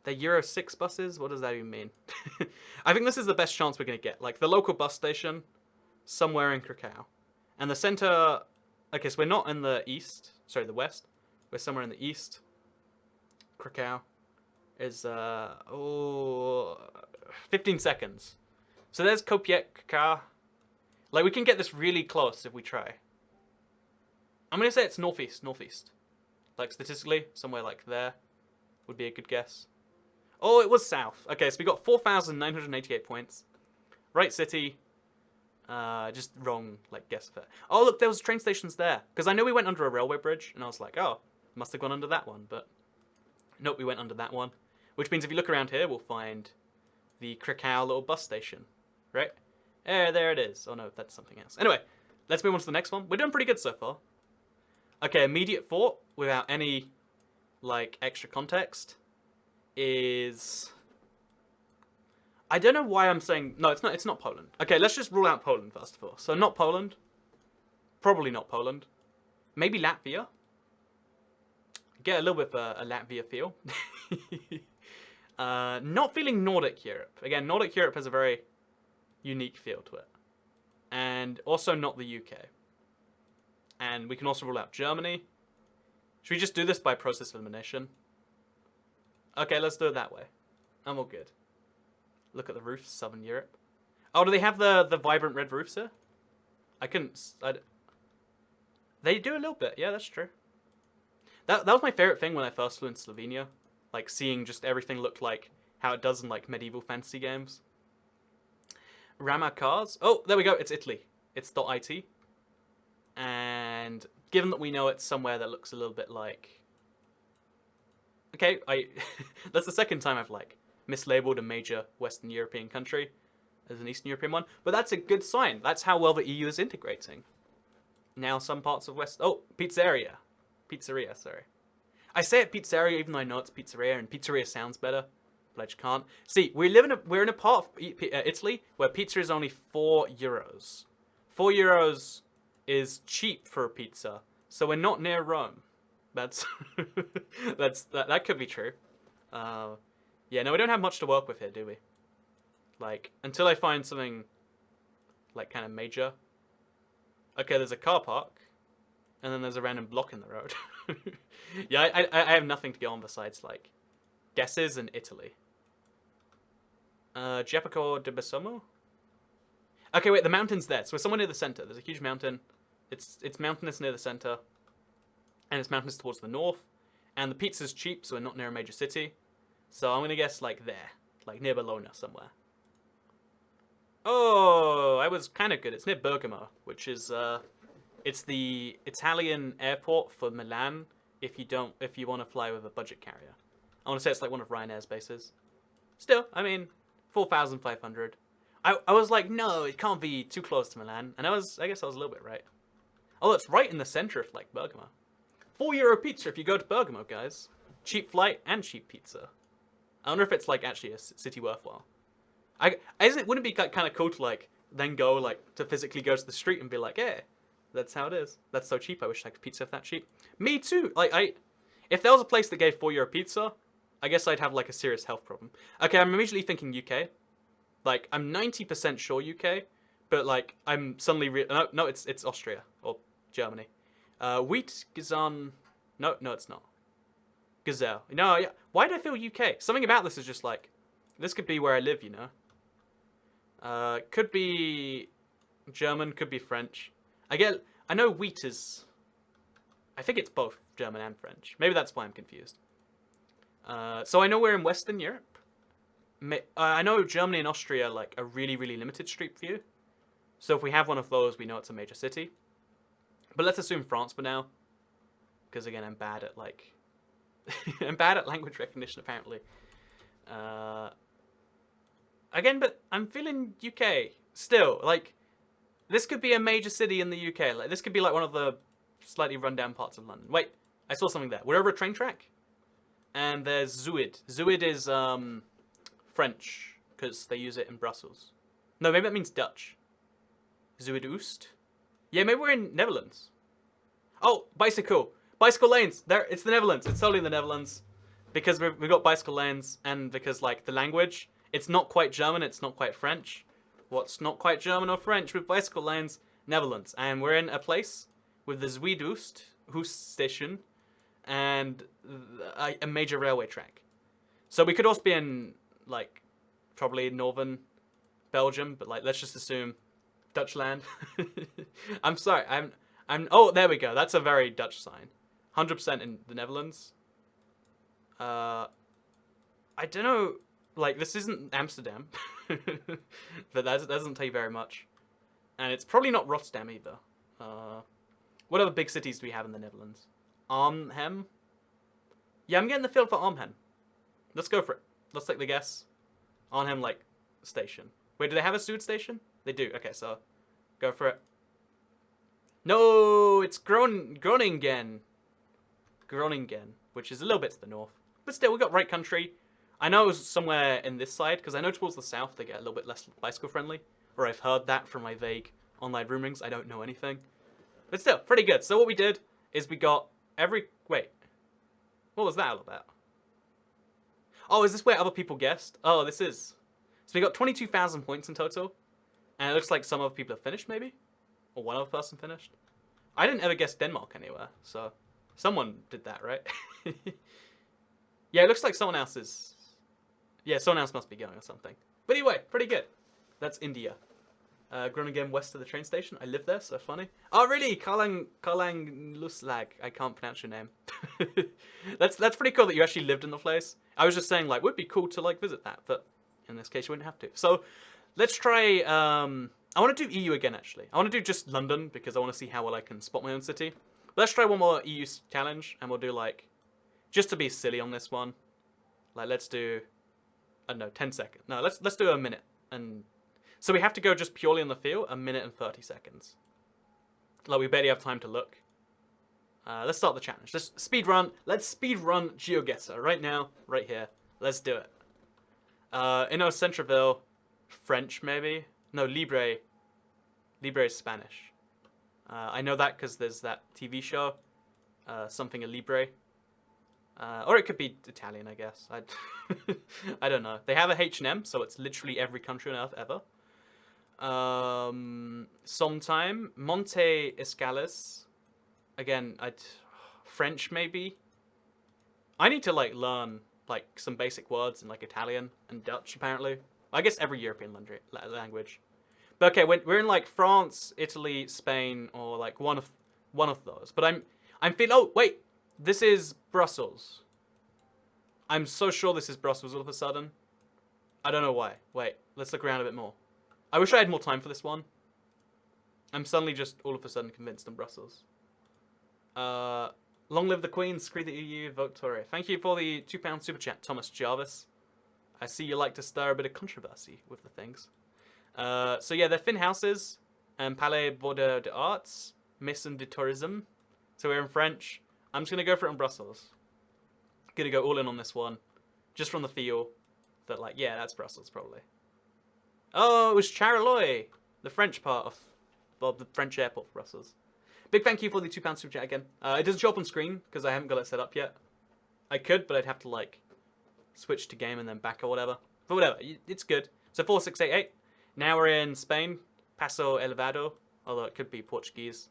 A: The Euro 6 buses? What does that even mean? I think this is the best chance we're going to get. Like, the local bus station, somewhere in Krakow. And the center... Okay, so we're not in the east. Sorry, the west. We're somewhere in the east. Krakow is, 15 seconds. So there's Kopiec. Like, we can get this really close if we try. I'm going to say it's northeast. Like, statistically, somewhere like there would be a good guess. Oh, it was south. Okay, so we got 4,988 points. Right city. Just wrong, like, guess of it. Oh, look, there was train stations there. Because I know we went under a railway bridge, and I was like, oh, must have gone under that one. But nope, we went under that one. Which means if you look around here, we'll find the Krakow little bus station. Right? There it is. Oh, no, that's something else. Anyway, let's move on to the next one. We're doing pretty good so far. Okay, immediate thought, without any, like, extra context, is... I don't know why I'm saying... No, it's not Poland. Okay, let's just rule out Poland first of all. So not Poland. Probably not Poland. Maybe Latvia. Get a little bit of a Latvia feel. Not feeling Nordic Europe. Again, Nordic Europe has a very unique feel to it. And also not the UK. And we can also rule out Germany. Should we just do this by process of elimination? Okay, let's do it that way. I'm all good. Look at the roofs, Southern Europe. Oh, do they have the vibrant red roofs here? They do a little bit. Yeah, that's true. That was my favorite thing when I first flew in Slovenia. Like, seeing just everything look like how it does in, like, medieval fantasy games. Rama cars. Oh, there we go. It's Italy. It's .it. And given that we know it's somewhere that looks a little bit like... Okay, that's the second time I've, like, mislabeled a major Western European country as an Eastern European one. But that's a good sign. That's how well the EU is integrating. Now some parts of West... Oh, pizzeria. Pizzeria, sorry. I say it pizzeria even though I know it's pizzeria, and pizzeria sounds better, but I just can't. See, we're in a part of Italy where pizza is only €4. €4 is cheap for a pizza, so we're not near Rome. That's that could be true. Yeah, no, we don't have much to work with here, do we? Like, until I find something, like, kind of major. Okay, there's a car park, and then there's a random block in the road. Yeah, I have nothing to go on besides, like, guesses in Italy. Jepico de Besomo? Okay, wait, the mountain's there. So we're somewhere near the center. There's a huge mountain. It's mountainous near the center. And it's mountainous towards the north. And the pizza's cheap, so we're not near a major city. So I'm going to guess like there. Like near Bologna somewhere. Oh, I was kind of good. It's near Bergamo, which is it's the Italian airport for Milan. If you want to fly with a budget carrier, I want to say it's like one of Ryanair's bases. Still, I mean, 4,500. I was like, no, it can't be too close to Milan, and I guess I was a little bit right. Oh, it's right in the center of like Bergamo. €4 pizza if you go to Bergamo, guys. Cheap flight and cheap pizza. I wonder if it's like actually a city worthwhile. Wouldn't it be kind of cool to like then go like to physically go to the street and be like, yeah, that's how it is. That's so cheap. I wish I could pizza if that cheap. Me too. Like if there was a place that gave €4 pizza, I guess I'd have like a serious health problem. Okay, I'm immediately thinking UK. Like I'm 90% sure UK, but like I'm suddenly no, it's Austria or Germany. Wheat Gazan. No, it's not. Gazelle. No, yeah. Why do I feel UK? Something about this is just like, this could be where I live, you know? Could be German, could be French. I know wheat is, I think it's both German and French. Maybe that's why I'm confused. So I know we're in Western Europe. I know Germany and Austria like a really, really limited street view. So if we have one of those, we know it's a major city. But let's assume France for now. Because again, I'm bad at like, I'm bad at language recognition apparently. Again, but I'm feeling UK still. Like, this could be a major city in the UK. Like, this could be like one of the slightly rundown parts of London. Wait, I saw something there. We're over a train track, and there's Zuid. Zuid is French because they use it in Brussels. No, maybe that means Dutch. Zuid-Oost. Yeah, maybe we're in Netherlands. Oh, bicycle lanes. There, it's the Netherlands. It's totally the Netherlands. Because we've got bicycle lanes, and because, like, the language, it's not quite German, it's not quite French. What's not quite German or French with bicycle lanes? Netherlands. And we're in a place with the Zuid-Oost station and a major railway track. So we could also be in, like, probably northern Belgium, but, like, let's just assume Dutchland. I'm sorry, oh, there we go. That's a very Dutch sign. 100% in the Netherlands. I don't know, like, this isn't Amsterdam, but that doesn't tell you very much. And it's probably not Rotterdam either. What other big cities do we have in the Netherlands? Arnhem? Yeah, I'm getting the feel for Arnhem. Let's go for it. Let's take the guess. Arnhem, like, station. Wait, do they have a Zuid station? They do. Okay, so go for it. No, it's Groningen. Groningen, which is a little bit to the north. But still, we got right country. I know it was somewhere in this side, because I know towards the south they get a little bit less bicycle friendly. Or I've heard that from my vague online rumorings. I don't know anything. But still, pretty good. So what we did is we got wait. What was that all about? Oh, is this where other people guessed? Oh, this is. So we got 22,000 points in total. And it looks like some other people have finished, maybe? Or one other person finished. I didn't ever guess Denmark anywhere, so someone did that, right? Yeah, it looks like someone else is... Yeah, someone else must be going or something. But anyway, pretty good. That's India. Groningen west of the train station. I live there, so funny. Oh, really? Kalang Luslag. I can't pronounce your name. That's pretty cool that you actually lived in the place. I was just saying, like, would be cool to, like, visit that, but in this case, you wouldn't have to. So, let's try... I want to do EU again, actually. I want to do just London, because I want to see how well I can spot my own city. But let's try one more EU challenge, and we'll do, like... Just to be silly on this one. Like, let's do... I don't know, 10 seconds. No, let's do a minute. And so we have to go just purely on the feel, a minute and 30 seconds. Like, we barely have time to look. Let's start the challenge. Let's speed run. Let's speed run GeoGuessr right now, right here. Let's do it. Centreville, French maybe? No, Libre. Libre is Spanish. I know that because there's that TV show, something a Libre. Or it could be Italian, I guess. I don't know. They have a H&M, so it's literally every country on earth ever. Sometime. Monte Escales. Again, French maybe. I need to like learn like some basic words in like Italian and Dutch apparently. I guess every European language. But okay, we're in like France, Italy, Spain, or like one of those. But I'm feeling. Oh wait, This is Brussels. I'm so sure this is Brussels all of a sudden. I don't know why. Wait, let's look around a bit more. I wish I had more time for this one. I'm suddenly just all of a sudden convinced I'm Brussels. Long live the Queen, screw the EU, vote Tory. Thank you for the £2 super chat, Thomas Jarvis. I see you like to stir a bit of controversy with the things. So yeah, they're thin houses, and Palais Bordeaux des Arts, Maison de Tourisme. So we're in French. I'm just gonna go for it in Brussels. Gonna go all in on this one, just from the feel that like, yeah, that's Brussels probably. Oh, it was Charleroi, the French part of the French airport for Brussels. Big thank you for the £2 super chat again. It doesn't show up on screen because I haven't got it set up yet. I could, but I'd have to like switch to game and then back or whatever. But whatever, it's good. So 4688. Now we're in Spain, Paso Elevado, although it could be Portuguese.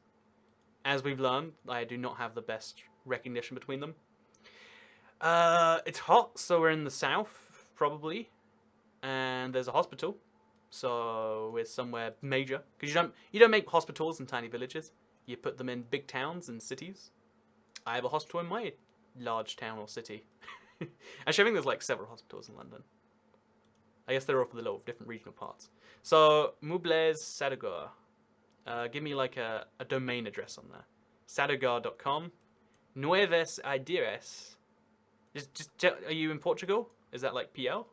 A: As we've learned, I do not have the best recognition between them. It's hot, so we're in the south, probably. And there's a hospital. So we're somewhere major. Because you don't make hospitals in tiny villages. You put them in big towns and cities. I have a hospital in my large town or city. Actually, I think there's like several hospitals in London. I guess they're all for the little different regional parts. So, Mubles Sadegor. Give me like a domain address on there. Sadegor.com. Nuevas Ideas. Are you in Portugal? Is that like PL?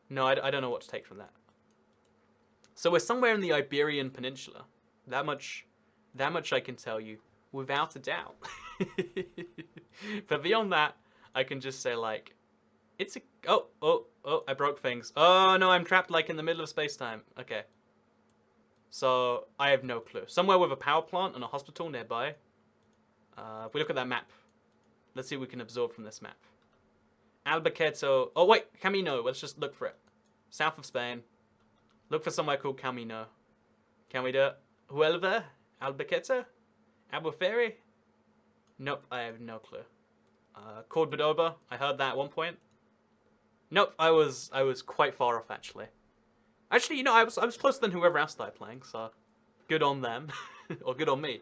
A: No, I don't know what to take from that. So we're somewhere in the Iberian Peninsula. That much I can tell you without a doubt. But beyond that, I can just say like, it's a... Oh, I broke things. Oh no, I'm trapped like in the middle of space-time. Okay. So, I have no clue. Somewhere with a power plant and a hospital nearby. If we look at that map, let's see what we can absorb from this map. Albuquerque. Oh wait, Camino. Let's just look for it. South of Spain. Look for somewhere called Camino. Can we do it? Huelva? Albuquerque? Albuferi? Nope, I have no clue. Cordoba. I heard that at one point. Nope, I was quite far off actually. Actually, you know, I was closer than whoever else started playing, so good on them. Or good on me.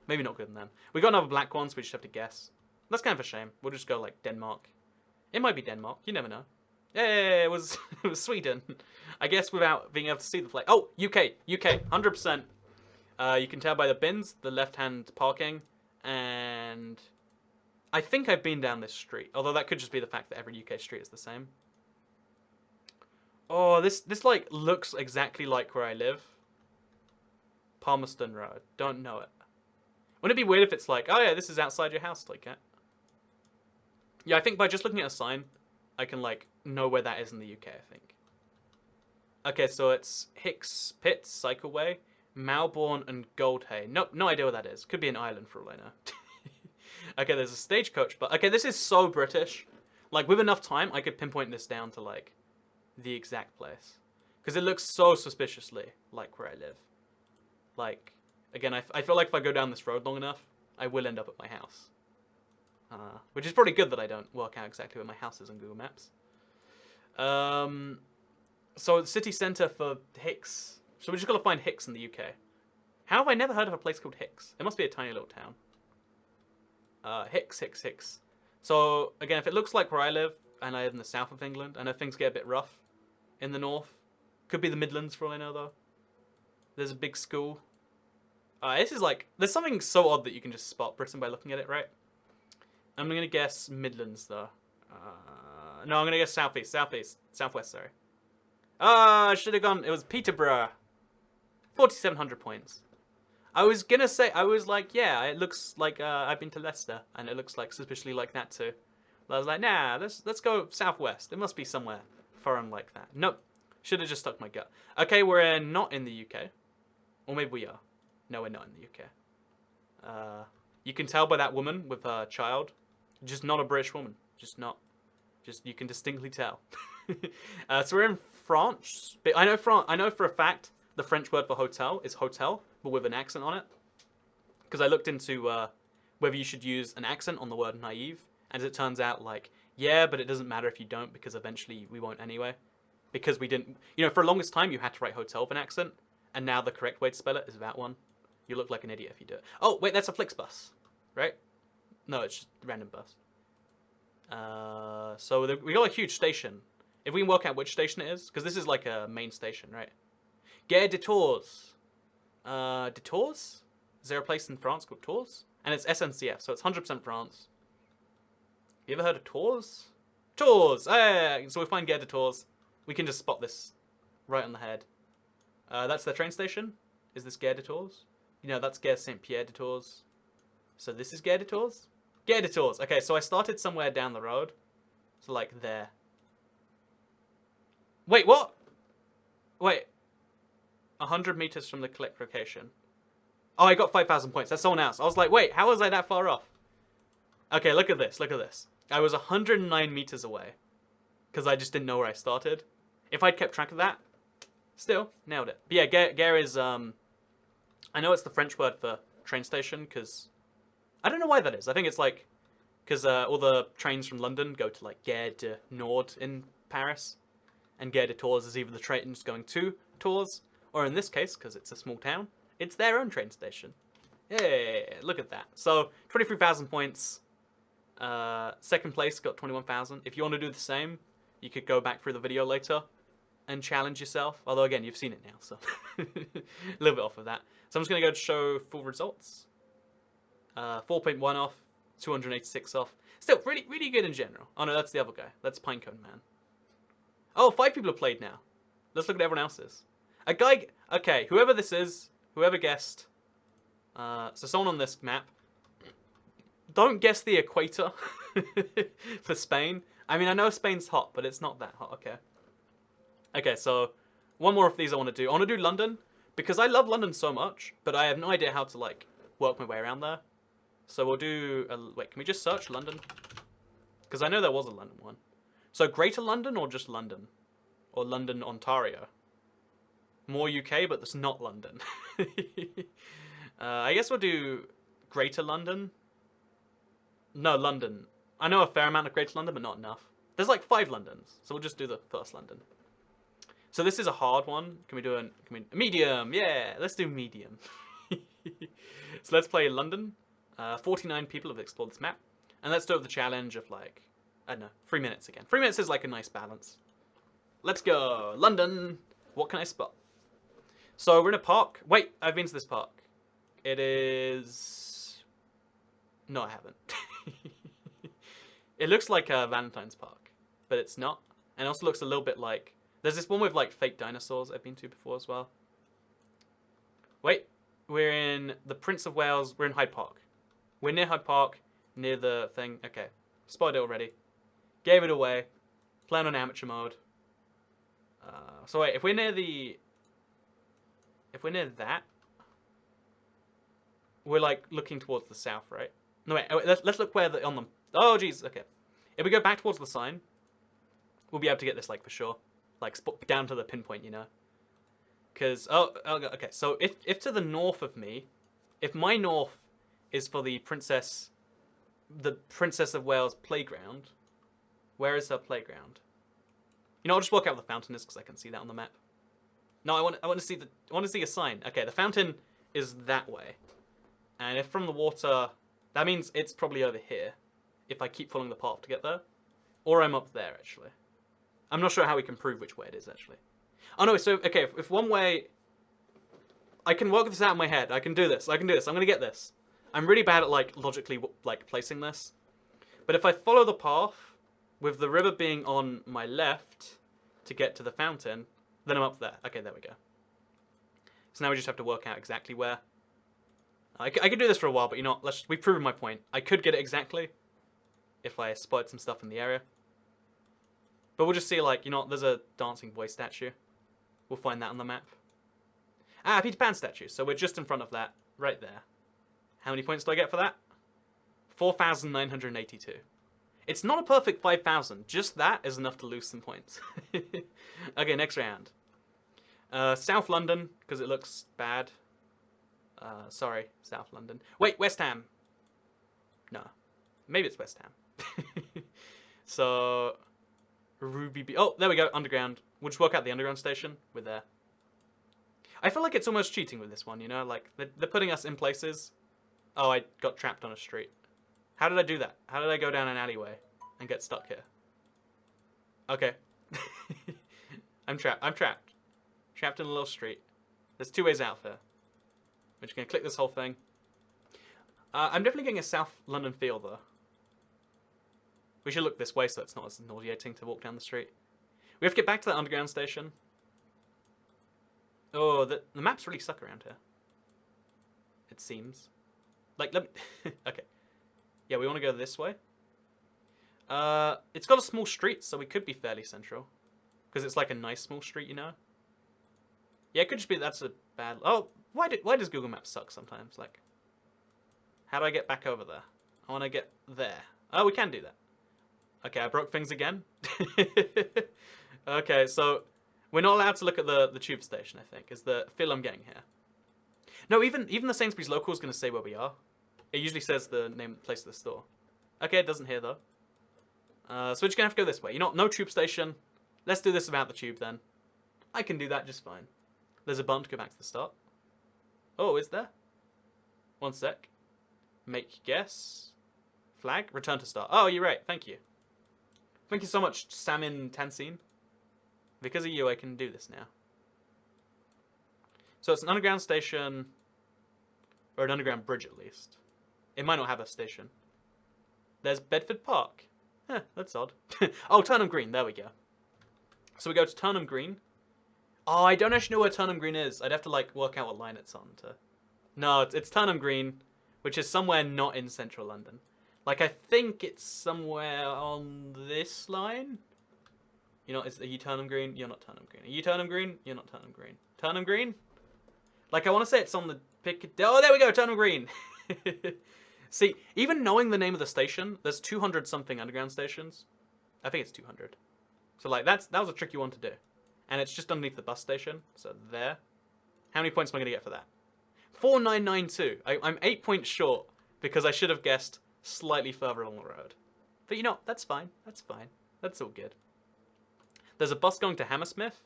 A: Maybe not good on them. We got another black one, so we just have to guess. That's kind of a shame. We'll just go like Denmark. It might be Denmark. You never know. Yeah, it was it was Sweden. I guess without being able to see the flag. Oh, UK, 100%. You can tell by the bins, the left-hand parking, and I think I've been down this street. Although that could just be the fact that every UK street is the same. Oh, this like looks exactly like where I live. Palmerston Road. Don't know it. Wouldn't it be weird if it's like, oh yeah, this is outside your house, like, yeah, I think by just looking at a sign, I can like know where that is in the UK, I think. Okay, so it's Hicks Pit Cycleway, Malborn, and Goldhay. Nope, no idea what that is. Could be an island for all I know. Okay, there's a stagecoach, but okay, this is so British. Like, with enough time, I could pinpoint this down to like the exact place. Because it looks so suspiciously like where I live. Like, again, I feel like if I go down this road long enough, I will end up at my house. Which is probably good that I don't work out exactly where my house is on Google Maps. So, the city centre for Hicks. So we just got to find Hicks in the UK. How have I never heard of a place called Hicks? It must be a tiny little town. Hicks. So, again, if it looks like where I live, and I live in the south of England, I know things get a bit rough in the north. Could be the Midlands for all I know, though. There's a big school. This is like... There's something so odd that you can just spot Britain by looking at it, right? I'm going to guess Midlands, though. No, I'm going to guess southwest, sorry. I should have gone... It was Peterborough. 4,700 points. I was going to say... I was like, yeah, it looks like I've been to Leicester, and it looks like suspiciously like that, too. But I was like, nah, let's go southwest. It must be somewhere foreign like that. Nope. Should have just stuck my gut. Okay, we're not in the UK. Or maybe we are. No, we're not in the UK. You can tell by that woman with her child. Just not a British woman. Just not. Just, you can distinctly tell. So we're in France. But I know for a fact the French word for hotel is hotel, but with an accent on it. Because I looked into whether you should use an accent on the word naive. And as it turns out, like, yeah, but it doesn't matter if you don't, because eventually we won't anyway. Because we didn't... You know, for the longest time, you had to write hotel with an accent. And now the correct way to spell it is that one. You look like an idiot if you do it. Oh, wait, that's a Flixbus, right? No, it's just random bus. So we got a huge station. If we can work out which station it is, because this is like a main station, right? Gare de Tours. De Tours? Is there a place in France called Tours? And it's SNCF, so it's 100% France. You ever heard of Tours? Tours! So we find Gare de Tours. We can just spot this right on the head. That's the train station. Is this Gare de Tours? You know, that's Gare Saint-Pierre de Tours. So this is Gare de Tours? Gare de Tours. Okay, so I started somewhere down the road. So like there. Wait, what? Wait. 100 meters from the click location. Oh, I got 5,000 points. That's someone else. I was like, wait, how was I that far off? Okay, look at this. Look at this. I was 109 meters away. Because I just didn't know where I started. If I'd kept track of that, still, nailed it. But yeah, Gare is, I know it's the French word for train station, because I don't know why that is. I think it's like, because all the trains from London go to like Gare de Nord in Paris. And Gare de Tours is either the trains going to Tours, or in this case, because it's a small town, it's their own train station. Hey, look at that. So, 23,000 points. Second place got 21,000. If you want to do the same, you could go back through the video later and challenge yourself. Although, again, you've seen it now, so a little bit off of that. So I'm just going to go to show full results. 4.1 off, 286 off. Still, really, really good in general. Oh, no, that's the other guy. That's Pinecone Man. Oh, 5 people have played now. Let's look at everyone else's. A guy... Okay, whoever this is, whoever guessed... so someone on this map... Don't guess the equator for Spain. I mean, I know Spain's hot, but it's not that hot. Okay. Okay, so... One more of these I want to do. I want to do London, because I love London so much, but I have no idea how to, like, work my way around there. So we'll do... wait, can we just search London? Because I know there was a London one. So Greater London or just London? Or London, Ontario? More UK, but that's not London. I guess we'll do Greater London. No, London. I know a fair amount of Greater London, but not enough. There's like 5 Londons, so we'll just do the first London. So this is a hard one. Can we do a medium? Yeah, let's do medium. So let's play London. 49 people have explored this map. And let's do the challenge of like... I don't know, 3 minutes again. 3 minutes is like a nice balance. Let's go. London. What can I spot? So we're in a park. Wait, I've been to this park. It is... No, I haven't. It looks like a Valentine's Park, but it's not. And it also looks a little bit like... There's this one with like fake dinosaurs I've been to before as well. Wait, we're in the Prince of Wales. We're in Hyde Park. We're near Hyde Park, near the thing. Okay, spotted it already. Gave it away. Playing on amateur mode. So wait, if we're near the... If we're near that... We're like looking towards the south, right? No, wait, let's look where the... on them. Oh, jeez, okay. If we go back towards the sign, we'll be able to get this, like, for sure. Like, down to the pinpoint, you know? Because... Oh, okay, so if to the north of me... If my north is for the Princess of Wales playground... Where is her playground? You know, I'll just work out what the fountain is because I can see that on the map. No, I want to see a sign. Okay, the fountain is that way. And if from the water, that means it's probably over here. If I keep following the path to get there, or I'm up there actually. I'm not sure how we can prove which way it is actually. Oh no, so okay, if one way, I can work this out in my head. I can do this. I can do this. I'm gonna get this. I'm really bad at like logically like placing this. But if I follow the path, with the river being on my left to get to the fountain, then I'm up there. Okay, there we go. So now we just have to work out exactly where. I could do this for a while, but you know, we've proven my point. I could get it exactly if I spotted some stuff in the area. But we'll just see, like, you know, there's a dancing boy statue. We'll find that on the map. Ah, Peter Pan statue. So we're just in front of that, right there. How many points do I get for that? 4,982. It's not a perfect 5,000. Just that is enough to lose some points. Okay, next round. South London, because it looks bad. Sorry, South London. Wait, West Ham. No. Maybe it's West Ham. So, Ruby B. Oh, there we go, underground. We'll just work out the underground station. We're there. I feel like it's almost cheating with this one, you know? Like, they're putting us in places. Oh, I got trapped on a street. How did I do that? How did I go down an alleyway and get stuck here? Okay. I'm trapped. I'm trapped. Trapped in a little street. There's 2 ways out there. We're just going to click this whole thing. I'm definitely getting a South London feel, though. We should look this way so it's not as nauseating to walk down the street. We have to get back to that underground station. Oh, the maps really suck around here. It seems. Like, let me... Okay. Yeah, we want to go this way. It's got a small street, so we could be fairly central. Because it's like a nice small street, you know? Yeah, it could just be that's a bad... Oh, why does Google Maps suck sometimes? Like, how do I get back over there? I want to get there. Oh, we can do that. Okay, I broke things again. Okay, so we're not allowed to look at the tube station, I think, is the feel I'm getting here. No, even the Sainsbury's local is going to say where we are. It usually says the name place of the store. Okay, it doesn't here, though. So we're just going to have to go this way. You know, no tube station. Let's do this without the tube, then. I can do that just fine. There's a button to go back to the start. Oh, is there? One sec. Make guess. Flag. Return to start. Oh, you're right. Thank you. Thank you so much, Samin Tansin. Because of you, I can do this now. So it's an underground station, or an underground bridge at least. It might not have a station. There's Bedford Park. That's odd. Oh, Turnham Green. There we go. So we go to Turnham Green. Oh, I don't actually know where Turnham Green is. I'd have to, like, work out what line it's on to... No, it's Turnham Green, which is somewhere not in central London. Like, I think it's somewhere on this line. You know, are you Turnham Green? You're not Turnham Green. Are you Turnham Green? You're not Turnham Green. Turnham Green? Like, I want to say it's on the Piccadilly. Oh, there we go, Turnham Green. See, even knowing the name of the station, there's 200 something underground stations. I think it's 200. So, like, that was a tricky one to do. And it's just underneath the bus station. So, there. How many points am I going to get for that? 4992. I'm 8 points short because I should have guessed slightly further along the road. But, you know, that's fine. That's fine. That's all good. There's a bus going to Hammersmith.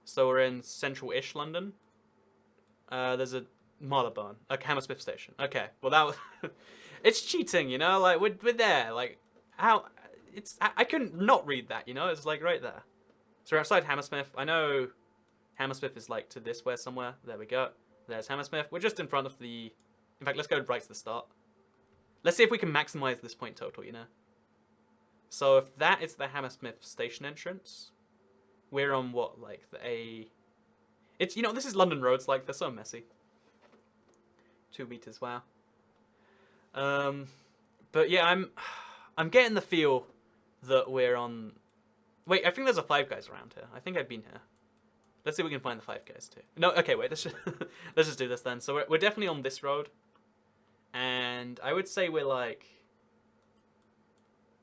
A: So, we're in central-ish London. There's a Marylebone, a Hammersmith station. Okay, well that was... It's cheating, you know? Like, we're there. Like, how... I couldn't not read that, you know? It's, like, right there. So we're outside Hammersmith. I know Hammersmith is, like, to this way somewhere. There we go. There's Hammersmith. We're just in front of the... In fact, let's go right to the start. Let's see if we can maximize this point total, you know? So if that is the Hammersmith station entrance, we're on what, like, the A... It's, you know, this is London roads, like, they're so messy. 2 meters, wow. But yeah, I'm getting the feel that we're on... Wait, I think there's a Five Guys around here. I think I've been here. Let's see if we can find the Five Guys too. No, okay, wait, let's just do this then. So we're definitely on this road. And I would say we're like...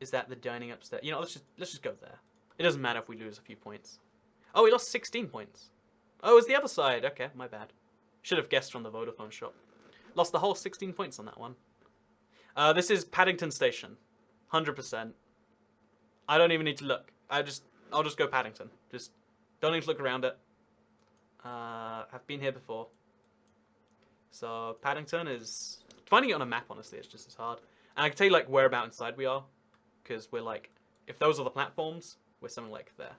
A: Is that the dining upstairs? You know, let's just go there. It doesn't matter if we lose a few points. Oh, we lost 16 points. Oh, it's the other side. Okay, my bad. Should have guessed from the Vodafone shop. Lost the whole 16 points on that one. This is Paddington Station. 100%. I don't even need to look. I'll just go Paddington. Just don't need to look around it. I've been here before. So Paddington is... Finding it on a map, honestly, it's just as hard. And I can tell you, like, whereabout inside we are. Because we're, like... If those are the platforms, we're something like there.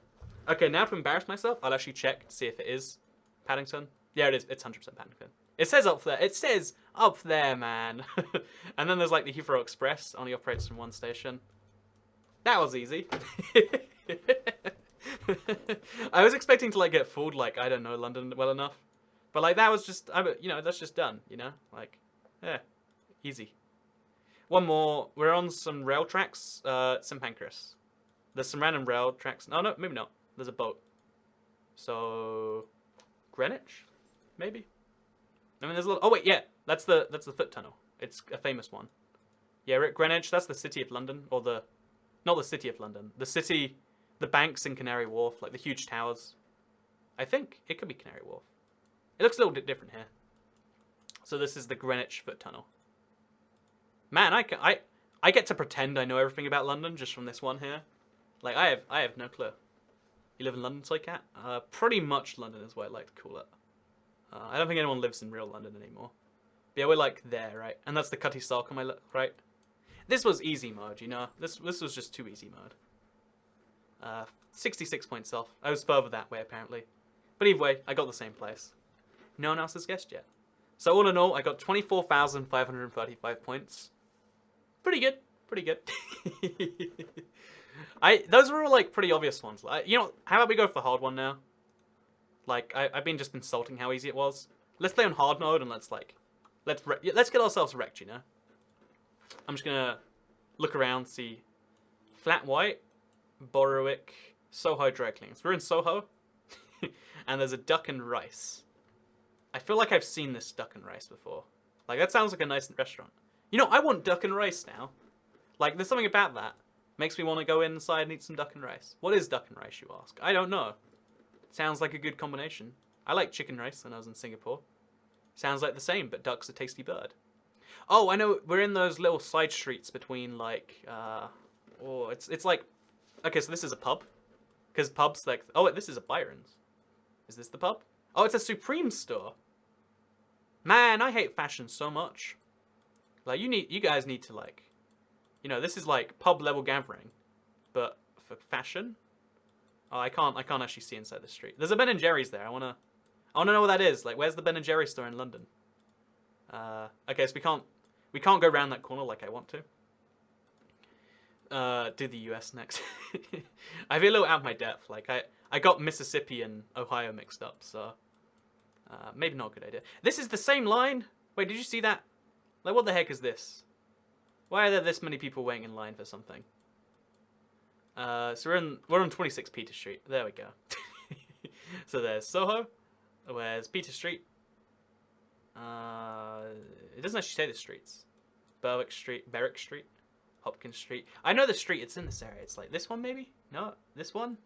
A: Okay, now to embarrass myself, I'll actually check to see if it is Paddington. Yeah, it is. It's 100% Paddington. It says up there. It says up there, man. And then there's like the Heathrow Express. Only operates from one station. That was easy. I was expecting to like get fooled, like, I don't know London well enough. But like that was just, you know, that's just done, you know? Like, yeah, easy. One more. We're on some rail tracks. St. Pancras. There's some random rail tracks. Oh, no, maybe not. There's a boat. So, Greenwich? Maybe? I mean, there's a little... Oh, wait, yeah. That's the foot tunnel. It's a famous one. Yeah, we're at Greenwich. That's the City of London. Or the... Not the City of London. The city... The banks in Canary Wharf. Like, the huge towers. I think it could be Canary Wharf. It looks a little bit different here. So this is the Greenwich foot tunnel. Man, I get to pretend I know everything about London just from this one here. Like, I have no clue. You live in London, Soy Cat? Pretty much London is what I like to call it. I don't think anyone lives in real London anymore. But yeah, we're like there, right? And that's the Cutty Sark on my left, right? This was easy mode, you know? This was just too easy mode. 66 points off. I was further that way, apparently. But either way, I got the same place. No one else has guessed yet. So all in all, I got 24,535 points. Pretty good. Pretty good. Those were all, like, pretty obvious ones. You know, how about we go for the hard one now? Like, I've been just insulting how easy it was. Let's play on hard mode and let's get ourselves wrecked, you know? I'm just gonna look around, see Flat White, Borwick, Soho Dry Cleaners. We're in Soho, and there's a duck and rice. I feel like I've seen this duck and rice before. Like, that sounds like a nice restaurant. You know, I want duck and rice now. Like, there's something about that. Makes me want to go inside and eat some duck and rice. What is duck and rice, you ask? I don't know. Sounds like a good combination. I like chicken rice when I was in Singapore. Sounds like the same, but duck's a tasty bird. Oh, I know, we're in those little side streets between, like, it's like, okay, so this is a pub. Because pubs, like, oh, wait, this is a Byron's. Is this the pub? Oh, it's a Supreme store. Man, I hate fashion so much. Like, you guys need to, like, you know, this is like pub level gathering, but for fashion. Oh, I can't actually see inside the street. There's a Ben and Jerry's there. I wanna know what that is. Like, where's the Ben and Jerry's store in London? Okay, so we can't go around that corner like I want to. Do the US next. I feel a little out of my depth. Like, I got Mississippi and Ohio mixed up, so maybe not a good idea. This is the same line. Wait, did you see that? Like, what the heck is this? Why are there this many people waiting in line for something? So we're on 26 Peter Street. There we go. So there's Soho. Where's Peter Street? It doesn't actually say the streets. Berwick Street, Hopkins Street. I know the street. It's in this area. It's like this one, maybe? No, this one.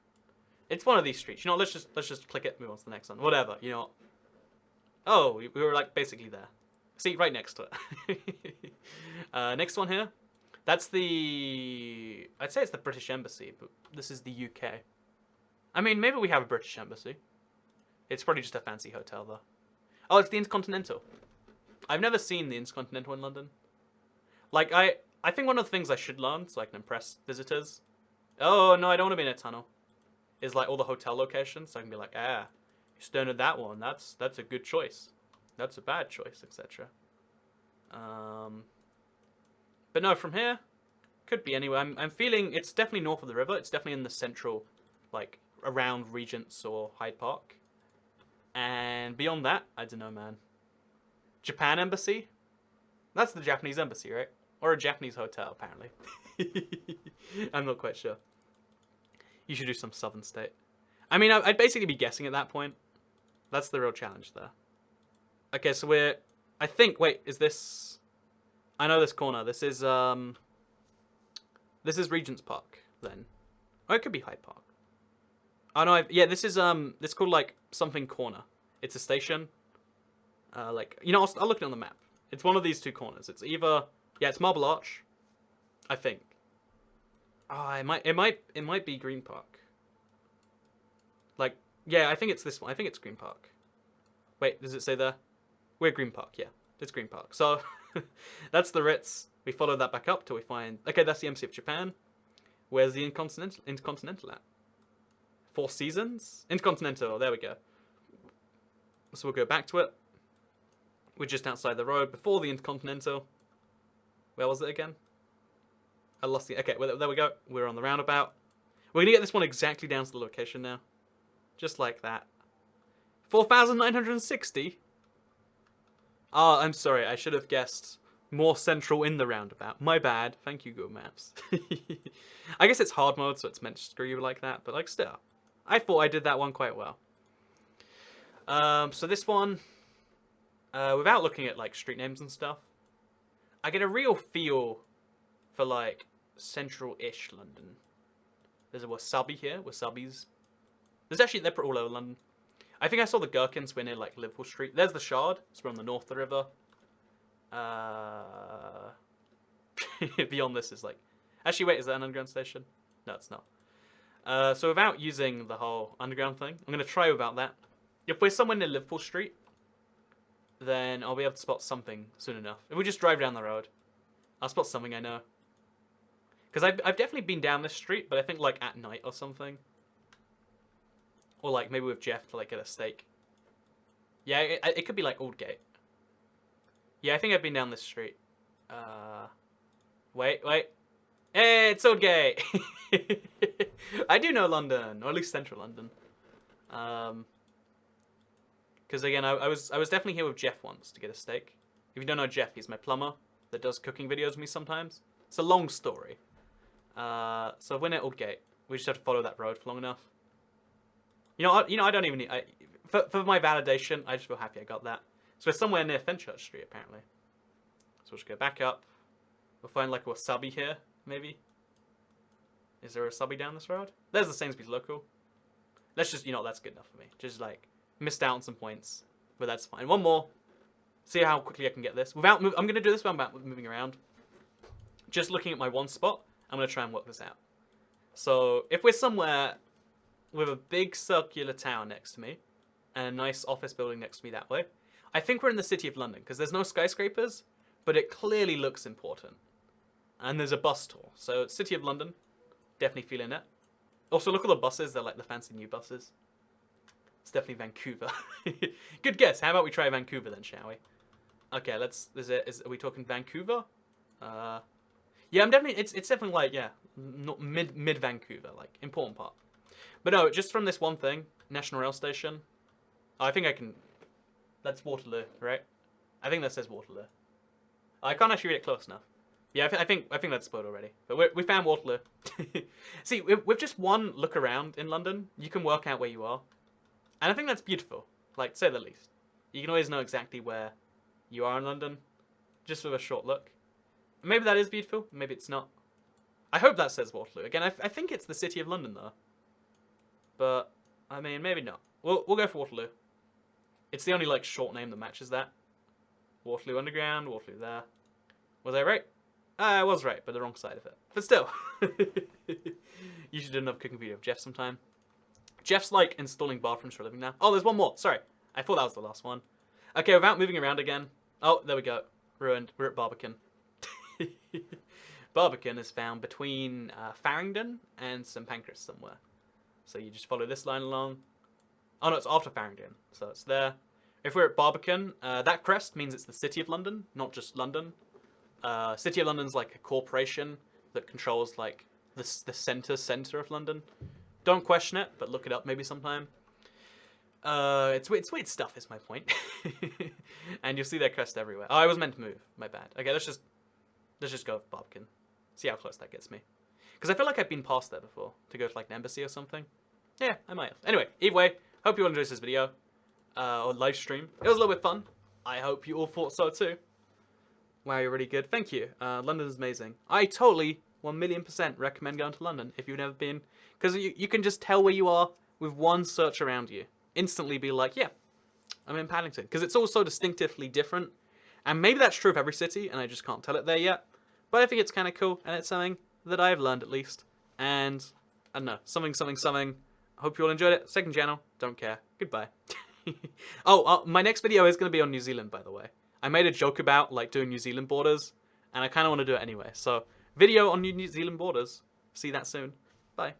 A: It's one of these streets. You know, let's just click it. Move on to the next one. Whatever. You know. Oh, we were like basically there. See, right next to it. Next one here. That's I'd say it's the British Embassy, but this is the UK. I mean, maybe we have a British Embassy. It's probably just a fancy hotel, though. Oh, it's the Intercontinental. I've never seen the Intercontinental in London. Like, I think one of the things I should learn, so I can impress visitors. Oh, no, I don't want to be in a tunnel. Is, like, all the hotel locations, so I can be like, you're staying at that one. That's a good choice. That's a bad choice, etc. But no, from here, could be anywhere. I'm feeling it's definitely north of the river. It's definitely in the central, like, around Regent's or Hyde Park. And beyond that, I don't know, man. Japan Embassy? That's the Japanese embassy, right? Or a Japanese hotel, apparently. I'm not quite sure. You should do some southern state. I mean, I'd basically be guessing at that point. That's the real challenge there. Okay, so wait, is this... I know this corner. This is Regent's Park, then. Oh, it could be Hyde Park. Oh, no, yeah, this is called, like, something corner. It's a station. Like, you know, I'll look it on the map. It's one of these two corners. It's either... Yeah, it's Marble Arch, I think. Ah, it might be Green Park. Like, yeah, I think it's this one. I think it's Green Park. Wait, does it say there? We're Green Park, yeah. It's Green Park. So, that's the Ritz. We follow that back up till we find... Okay, that's the Embassy of Japan. Where's the Intercontinental at? Four Seasons? Intercontinental, there we go. So we'll go back to it. We're just outside the road before the Intercontinental. Where was it again? I lost the... Okay, well, there we go. We're on the roundabout. We're going to get this one exactly down to the location now. Just like that. 4,960? Ah, I'm sorry. I should have guessed more central in the roundabout. My bad. Thank you, Google Maps. I guess it's hard mode, so it's meant to screw you like that. But, like, still. I thought I did that one quite well. So this one, without looking at, like, street names and stuff, I get a real feel for, like, central-ish London. There's a wasabi here. Wasabi's... There's actually... They're all over London. I think I saw the Gherkins. We're near, like, Liverpool Street. There's the Shard. So we're on the north of the river. Beyond this is, like... Actually, wait. Is that an underground station? No, it's not. So without using the whole underground thing, I'm going to try without that. If we're somewhere near Liverpool Street, then I'll be able to spot something soon enough. If we just drive down the road, I'll spot something I know. Because I've definitely been down this street, but I think like at night or something. Or like maybe with Jeff to like get a steak. Yeah, it could be like Aldgate. Yeah, I think I've been down this street. Wait. Hey, it's Aldgate! I do know London, or at least central London. Because again, I was definitely here with Jeff once to get a steak. If you don't know Jeff, he's my plumber that does cooking videos with me sometimes. It's a long story. So if we're near Aldgate, we just have to follow that road for long enough. You know, I don't even need... For my validation, I just feel happy I got that. So we're somewhere near Fenchurch Street, apparently. So we'll just go back up. We'll find like a wasabi here, maybe. Is there a wasabi down this road? There's the Sainsbury's local. Let's just, that's good enough for me. Just like, missed out on some points, but that's fine. One more. See how quickly I can get this. I'm going to do this without moving around. Just looking at my one spot, I'm going to try and work this out. So, if we're somewhere with a big circular tower next to me, and a nice office building next to me that way, I think we're in the City of London, because there's no skyscrapers, but it clearly looks important. And there's a bus tour. So, City of London, definitely feeling it. Also, look at the buses. They're like the fancy new buses. It's definitely Vancouver. Good guess. How about we try Vancouver then, shall we? Okay, are we talking Vancouver? Yeah, I'm definitely, it's definitely like, yeah, not mid Vancouver, like, important part. But no, just from this one thing, National Rail Station, I think I can, that's Waterloo, right? I think that says Waterloo. I can't actually read it close enough. Yeah, I think that's spelled already. But we found Waterloo. See, with just one look around in London, you can work out where you are. And I think that's beautiful, like, to say the least. You can always know exactly where you are in London, just with a short look. Maybe that is beautiful, maybe it's not. I hope that says Waterloo. Again, I think it's the City of London, though. But, I mean, maybe not. We'll go for Waterloo. It's the only, like, short name that matches that. Waterloo Underground, Waterloo there. Was I right? I was right, but the wrong side of it. But still. You should do another cooking video of Jeff sometime. Jeff's, like, installing bathrooms for a living now. Oh, there's one more. Sorry. I thought that was the last one. Okay, without moving around again. Oh, there we go. Ruined. We're at Barbican. Barbican is found between Farringdon and St Pancras somewhere. So you just follow this line along. Oh, no, it's after Farringdon. So it's there. If we're at Barbican, that crest means it's the City of London, not just London. City of London's like a corporation that controls, like, the centre of London. Don't question it, but look it up maybe sometime. It's weird stuff is my point. And you'll see their crest everywhere. Oh, I was meant to move. My bad. Okay, let's just go with Barbican. See how close that gets me. Because I feel like I've been past there before to go to like an embassy or something. Yeah, I might have. Anyway, either way, hope you all enjoyed this video. Or live stream. It was a little bit fun. I hope you all thought so too. Wow, you're really good. Thank you. London's amazing. I totally 1,000,000% recommend going to London if you've never been. Because you can just tell where you are with one search around you. Instantly be like, yeah, I'm in Paddington. Because it's all so distinctively different. And maybe that's true of every city, and I just can't tell it there yet. But I think it's kind of cool, and it's something that I've learned at least. And, I don't know, something. I hope you all enjoyed it. Second channel, don't care. Goodbye. My next video is going to be on New Zealand, by the way. I made a joke about, like, doing New Zealand borders, and I kind of want to do it anyway. So, video on New Zealand borders. See that soon. Bye.